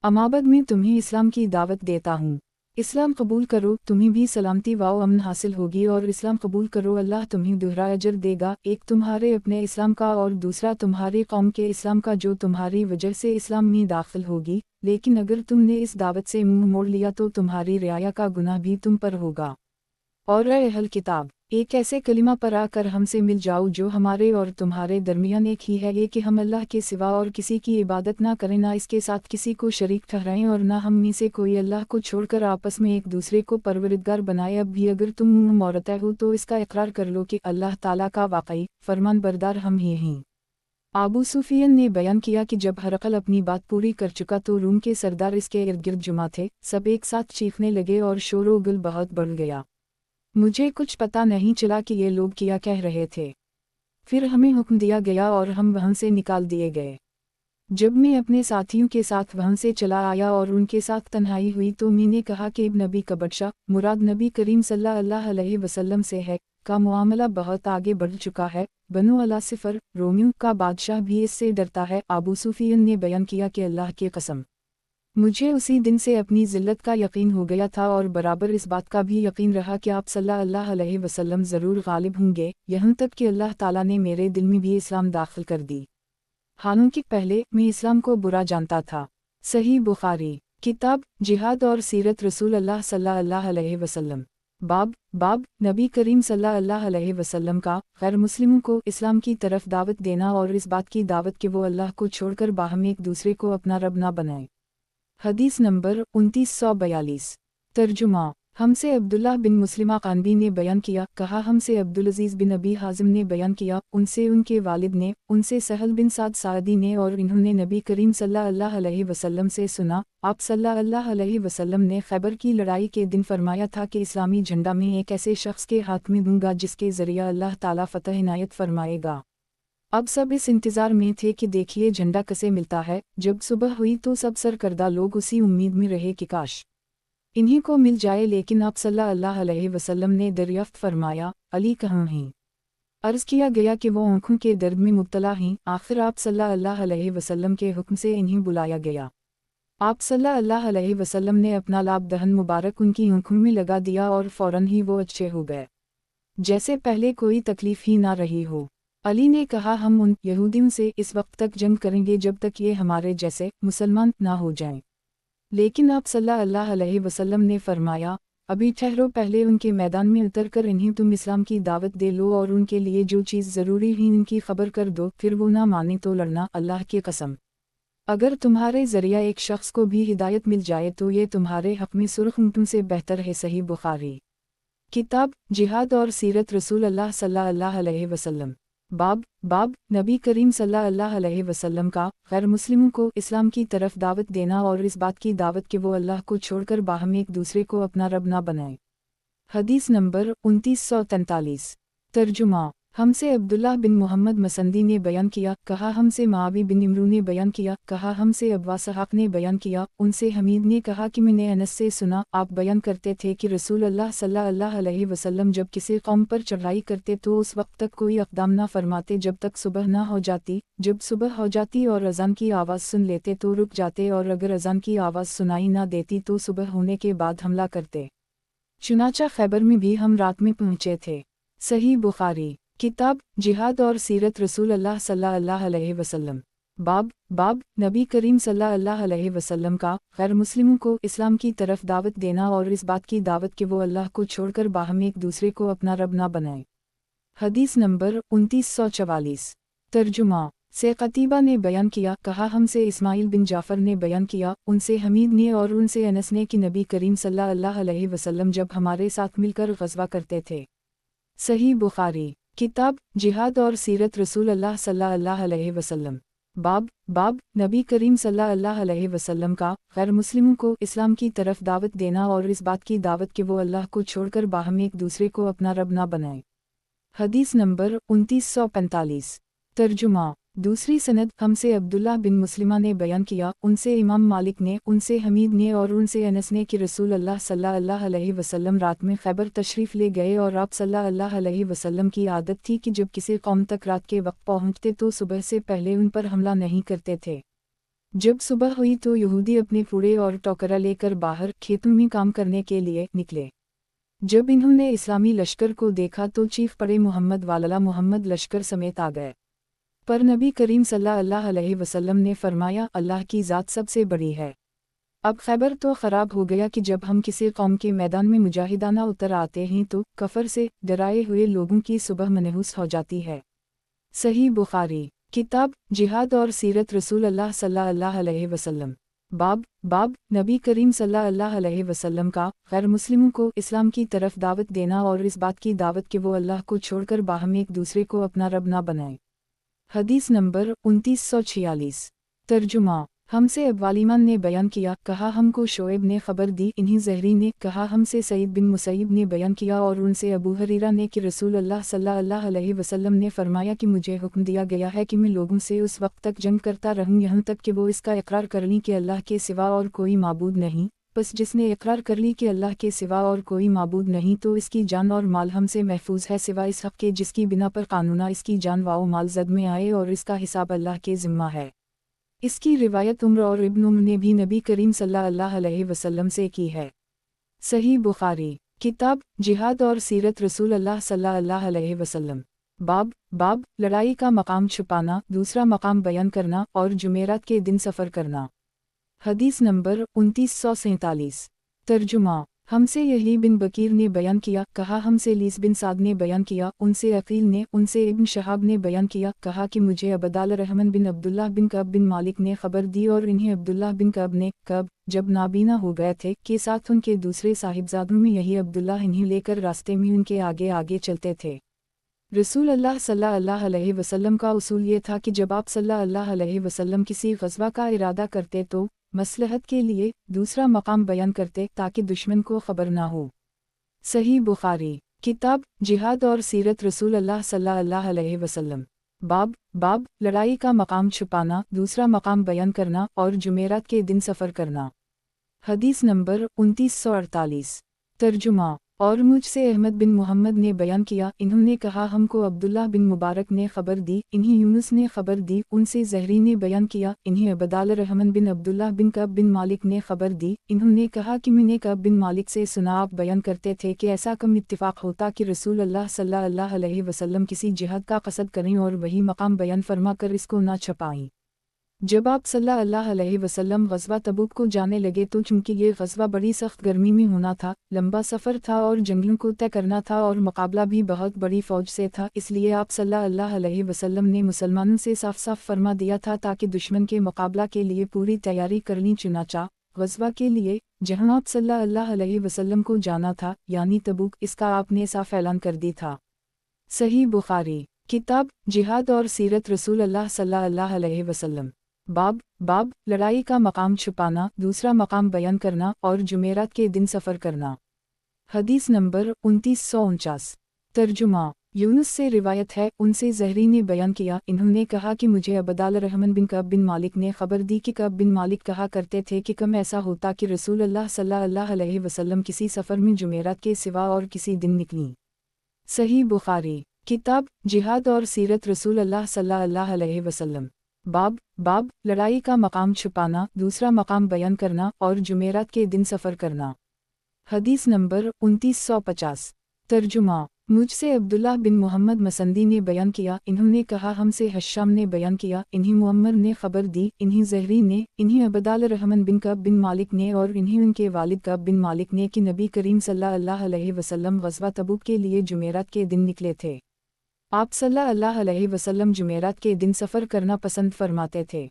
Speaker 1: अमाबद में तुम्हें इस्लाम की दावत देता हूँ। इस्लाम कबूल करो, तुम्हें भी सलामती व अमन हासिल होगी, और इस्लाम कबूल करो, अल्लाह तुम्हें दोहरा अजर देगा, एक तुम्हारे अपने इस्लाम का और दूसरा तुम्हारी कौम के इस्लाम का जो तुम्हारी वजह से इस्लाम में दाखिल होगी। लेकिन अगर तुमने इस दावत से मुंह मोड़ लिया तो तुम्हारी रियाया का गुनाह भी तुम पर होगा। और ए अहल किताब, एक ऐसे कलिमा पर आकर हमसे मिल जाओ जो हमारे और तुम्हारे दरमियान एक ही है, ये कि हम अल्लाह के सिवा और किसी की इबादत ना करें, ना इसके साथ किसी को शरीक ठहराएं, और ना हम में से कोई अल्लाह को छोड़कर आपस में एक दूसरे को परवरिदगार बनाए। अब भी अगर तुम मुँह मोड़ते हो तो इसका इकरार कर लो कि अल्लाह ताला का वाकई फरमान बरदार हम ही हैं। अबू सुफियान ने बयान किया कि जब हरकल अपनी बात पूरी कर चुका तो रूम के सरदार इसके इर्द गिर्द जुमा थे। सब एक साथ चीखने लगे और शोर गुल बहुत बढ़ गया। मुझे कुछ पता नहीं चला कि ये लोग क्या कह रहे थे। फिर हमें हुक्म दिया गया और हम वहाँ से निकाल दिए गए। जब मैं अपने साथियों के साथ वहाँ से चला आया और उनके साथ तन्हाई हुई तो मैंने कहा कि इब्न नबी का बच्चा, मुराद नबी करीम सल्लल्लाहु अलैहि वसल्लम से है, का मामला बहुत आगे बढ़ चुका है। बनु अला सिफर, रोमियो का बादशाह भी इससे डरता है। अबू सुफियान ने बयान किया कि अल्लाह की कसम, मुझे उसी दिन से अपनी ज़िल्लत का यकीन हो गया था और बराबर इस बात का भी यकीन रहा कि आप सल्लल्लाहु अलैहि वसल्लम ज़रूर गालिब होंगे, यहाँ तक कि अल्लाह ताला ने मेरे दिल में भी इस्लाम दाखिल कर दी। हालांकि पहले मैं इस्लाम को बुरा जानता था। सही बुखारी, किताब जिहाद और सीरत रसूल अल्लाह सल्लल्लाहु अलैहि वसल्लम। बाब नबी करीम सल्लल्लाहु अलैहि वसल्लम का गैर मुस्लिमों को इस्लाम की तरफ दावत देना और इस बात की दावत कि वो अल्लाह को छोड़कर बाहम एक दूसरे को अपना रब ना बनाए। हदीस नंबर 2942। तर्जुमा, हमसे अब्दुल्लाह बिन मुस्लिमा कानबी ने बयान किया, कहा हमसे अब्दुल अजीज़ बिन अबी हाजिम ने बयान किया, उनसे उनके वालिद ने, उनसे सहल बिन साद सादी ने, और इन्होंने नबी करीम सल्लल्लाहु अलैहि वसल्लम से सुना, आप सल्लल्लाहु अलैहि वसल्लम ने खैबर की लड़ाई के दिन फरमाया था कि इस्लामी झंडा मैं एक ऐसे शख्स के हाथ में दूंगा जिसके ज़रिया अल्लाह ताला फतह इनायत फरमाएगा। अब सब इस इंतज़ार में थे कि देखिए झंडा कैसे मिलता है। जब सुबह हुई तो सब सरकर्दा लोग उसी उम्मीद में रहे कि काश इन्हीं को मिल जाए, लेकिन आप सल्लल्लाहु अलैहि वसल्लम ने दरियाफ्त फरमाया, अली कहाँ हैं? अर्ज़ किया गया कि वो आँखों के दर्द में मुब्तला हैं। आखिर आप सल्लल्लाहु अलैहि वसल्लम के हुक्म से इन्हें बुलाया गया। आप सल्लल्लाहु अलैहि वसल्लम ने अपना लाभ दहन मुबारक उनकी आँखों में लगा दिया और फ़ौरन ही वो अच्छे हो गए, जैसे पहले कोई तकलीफ़ ही ना रही हो। अली ने कहा, हम उन यहूदियों से इस वक्त तक जंग करेंगे जब तक ये हमारे जैसे मुसलमान ना हो जाएं। लेकिन आप सल्लल्लाहु अलैहि वसल्लम ने फरमाया, अभी ठहरो, पहले उनके मैदान में उतरकर इन्हें तुम इस्लाम की दावत दे लो और उनके लिए जो चीज़ ज़रूरी है इनकी खबर कर दो, फिर वो ना माने तो लड़ना। अल्लाह की कसम, अगर तुम्हारे ज़रिया एक शख्स को भी हिदायत मिल जाए तो ये तुम्हारे हक़ में सुर्ख़ ऊँटों से बेहतर है। सही बुखारी, किताब जिहाद और सीरत रसूल अल्लाह सल्लल्लाहु अलैहि वसल्लम। बाब नबी करीम सल्लल्लाहु अलैहि वसल्लम का गैर मुस्लिमों को इस्लाम की तरफ दावत देना और इस बात की दावत कि वो अल्लाह को छोड़कर बाहम एक दूसरे को अपना रब ना बनाए। हदीस नंबर 2943। तर्जुमा, हमसे अब्दुल्लाह बिन मोहम्मद मसंदी ने बयान किया, कहा हमसे मावी बिन इमरू ने बयान किया, कहा हमसे अब्बासहाक ने बयान किया, उनसे हमीद ने कहा कि मैंने अनस से सुना, आप बयान करते थे कि रसूल अल्लाह सल्लल्लाहु अलैहि वसल्लम जब किसी कौम पर चढ़ाई करते तो उस वक्त तक कोई अक़दाम न फरमाते जब तक सुबह न हो जाती। जब सुबह हो जाती और अज़ान की आवाज़ सुन लेते तो रुक जाते, और अगर अज़ान की आवाज़ सुनाई न देती तो सुबह होने के बाद हमला करते। चुनाचा खैबर में भी हम रात में पहुँचे थे। सही बुखारी किताब जिहाद और सीरत रसूल अल्लाह सल्लल्लाहु अलैहि वसल्लम। बाब नबी करीम सल्लल्लाहु अलैहि वसल्लम का गैर मुस्लिमों को इस्लाम की तरफ दावत देना और इस बात की दावत कि वो अल्लाह को छोड़कर बाहम एक दूसरे को अपना रब ना बनाए। हदीस नंबर 2944। तर्जुमा से कतीबा ने बयान किया, कहा हमसे इस्माइल बिन जाफ़र ने बयान किया, उनसे हमीद ने और उनसे अनस ने कि नबी करीम सल्लल्लाहु अलैहि वसल्लम जब हमारे साथ मिलकर ग़ज़वा करते थे। सही बुखारी किताब जिहाद और सीरत रसूल अल्लाह सल्लल्लाहु अलैहि वसल्लम। बाब नबी करीम सल्लल्लाहु अलैहि वसल्लम का गैर मुस्लिमों को इस्लाम की तरफ दावत देना और इस बात की दावत कि वो अल्लाह को छोड़कर बाहम एक दूसरे को अपना रब ना बनाए। हदीस नंबर 2945। तर्जुमा दूसरी सनद हमसे अब्दुल्लाह बिन मुस्लिमा ने बयान किया, उनसे इमाम मालिक ने, उनसे हमीद ने और उनसे अनस ने कि रसूल अल्लाह सल्लल्लाहु अलैहि वसल्लम रात में खैबर तशरीफ़ ले गए और आप सल्लल्लाहु अलैहि वसल्लम की आदत थी कि जब किसी कौम तक रात के वक्त पहुँचते तो सुबह से पहले उन पर हमला नहीं करते थे। जब सुबह हुई तो यहूदी अपने फूड़े और टोकरा लेकर बाहर खेतों में काम करने के लिए निकले। जब इन्होंने इस्लामी लश्कर को देखा तो चीफ पड़े मोहम्मद वाला मोहम्मद लश्कर समेत आ गए। पर नबी करीम सल्लल्लाहु अलैहि वसल्लम ने फरमाया, अल्लाह की ज़ात सबसे बड़ी है। अब खैबर तो ख़राब हो गया कि जब हम किसी कौम के मैदान में मुजाहिदाना उतर आते हैं तो कफर से डराए हुए लोगों की सुबह मनहूस हो जाती है। सही बुखारी किताब जिहाद और सीरत रसूल अल्लाह सल्लल्लाहु अलैहि वसल्लम। बाब नबी करीम सल्लल्लाहु अलैहि वसल्लम का गैर मुस्लिमों को इस्लाम की तरफ दावत देना और इस बात की दावत कि वो अल्लाह को छोड़कर बाहम एक दूसरे को अपना रब ना बनाए। हदीस नंबर 2946। तर्जुमा हमसे अब्वालिमान ने बयान किया, कहा हमको शोएब ने खबर दी, इन्हीं ज़हरी ने कहा हमसे सईद बिन मुसैब ने बयान किया और उनसे अबू हरीरा ने कि रसूल अल्लाह सल्लल्लाहु अलैहि वसल्लम ने फरमाया कि मुझे हुक्म दिया गया है कि मैं लोगों से उस वक्त तक जंग करता रहूं यहाँ तक कि वो इसका इकरार कर लें कि अल्लाह के सिवा और कोई माबूद नहीं। बस जिसने इकरार कर ली कि अल्लाह के सिवा और कोई माबूद नहीं तो इसकी जान और माल हमसे महफूज है सिवा इस हक़ के जिसकी बिना पर कानूना इसकी जान व माल जद में आए और इसका हिसाब अल्लाह के ज़िम्मा है। इसकी रिवायत उम्र और इब्न उम्र ने भी नबी करीम सल्लल्लाहु अलैहि वसल्लम से की है। सही बुखारी किताब जिहाद और सीरत रसूल अल्लाह सल्लल्लाहु अलैहि वसल्लम। बाब लड़ाई का मकाम छुपाना, दूसरा मकाम बयान करना और जुमेरात के दिन सफ़र करना। हदीस नंबर 2947। तर्जुमा हमसे यही बिन बकीर ने बयान किया, कहा हमसे लीस बिन साद ने बयान किया, उनसे अकील ने, उनसे इब्न शहाब ने बयान किया, कहा कि मुझे अबदाल रहमान बिन अब्दुल्लाह बिन कब बिन मालिक ने खबर दी और इन्हें अब्दुल्लाह बिन कब ने, कब जब नाबीना हो गए थे के साथ उनके दूसरे साहिबजादों में यही अब्दुल्लाह इन्हें लेकर रास्ते में उनके आगे आगे चलते थे। रसूल अल्लाह सल्लल्लाहु अलैहि वसल्लम का उसूल ये था कि जब आप सल्लल्लाहु अलैहि वसल्लम किसी ग़ज़वा का इरादा करते तो मसलहत के लिए दूसरा मकाम बयान करते ताकि दुश्मन को खबर ना हो। सही बुखारी किताब जिहाद और सीरत रसूल अल्लाह सल्लल्लाहु अलैहि वसल्लम। बाब लड़ाई का मकाम छुपाना, दूसरा मकाम बयान करना और जुमेरात के दिन सफ़र करना। हदीस नंबर 2948। तर्जुमा और मुझसे अहमद बिन मोहम्मद ने बयान किया, इन्होंने कहा हमको अब्दुल्लाह बिन मुबारक ने खबर दी, इन्हीं यूनुस ने खबर दी, उनसे ज़हरी ने बयान किया, इन्हें अबदाल रहमान बिन अब्दुल्लाह बिन कब बिन मालिक ने खबर दी, इन्होंने कहा कि मैंने कब बिन मालिक से सुना आप बयान करते थे कि ऐसा कम इत्तिफाक होता कि रसूल अल्लाह सल्लल्लाहु अलैहि वसल्लम किसी जिहाद का क़सद करें और वही मकाम बयान फरमा कर इसको ना छपाएं। जब आप सल्लल्लाहु अलैहि वसल्लम ग़ज़वा तबूक को जाने लगे तो चूँकि ये ग़ज़वा बड़ी सख्त गर्मी में होना था, लंबा सफ़र था और जंगलों को तय करना था और मुकाबला भी बहुत बड़ी फ़ौज से था, इसलिए आप सल्लल्लाहु अलैहि वसल्लम ने मुसलमानों से साफ साफ फरमा दिया था ताकि दुश्मन के मुकाबला के लिए पूरी तैयारी कर ली। चुनाचा ग़ज़वा के लिए जहाँ आप सल्लल्लाहु अलैहि वसल्लम को जाना था यानी तबूक, इसका आपने साफ ऐलान कर दी था। सही बुखारी किताब जिहाद और सीरत रसूल अल्लाह सल्लल्लाहु अलैहि वसल्लम। बाब लड़ाई का मकाम छुपाना, दूसरा मकाम बयान करना और जुमेरात के दिन सफ़र करना। हदीस नंबर 2949। तर्जुमा यूनुस से रिवायत है, उनसे ज़हरी ने बयान किया, इन्होंने कहा कि मुझे अबदाल रहमान बिन कअब बिन मालिक ने खबर दी कि कअब बिन मालिक कहा करते थे कि कम ऐसा होता कि रसूल अल्लाह सल्लल्लाहु अलैहि वसल्लम किसी सफ़र में जुमेरात के सिवा और किसी दिन निकली। सही बुखारी किताब जिहाद और सीरत रसूल अल्लाह सल्लल्लाहु अलैहि वसल्लम। बाब लड़ाई का मकाम छुपाना, दूसरा मकाम बयान करना और जुमेरात के दिन सफ़र करना। हदीस नंबर 2950। तर्जुमा। मुझसे अब्दुल्लाह बिन मोहम्मद मसंदी ने बयान किया, इन्होंने कहा हमसे हश्शाम ने बयान किया, इन्हीं मुअम्मर ने खबर दी, इन्हीं ज़हरी ने, इन्हीं अबदाल रहमान बिन कअब बिन मालिक ने और इन्हीं उनके वालिद कअब बिन मालिक ने कि नबी करीम सल्लल्लाहु अलैहि वसल्लम ग़ज़वा तबूक के लिए जुमेरात के दिन निकले थे। आप सल्लल्लाहु अलैहि वसल्लम जुमेरात के दिन सफ़र करना पसंद फरमाते थे।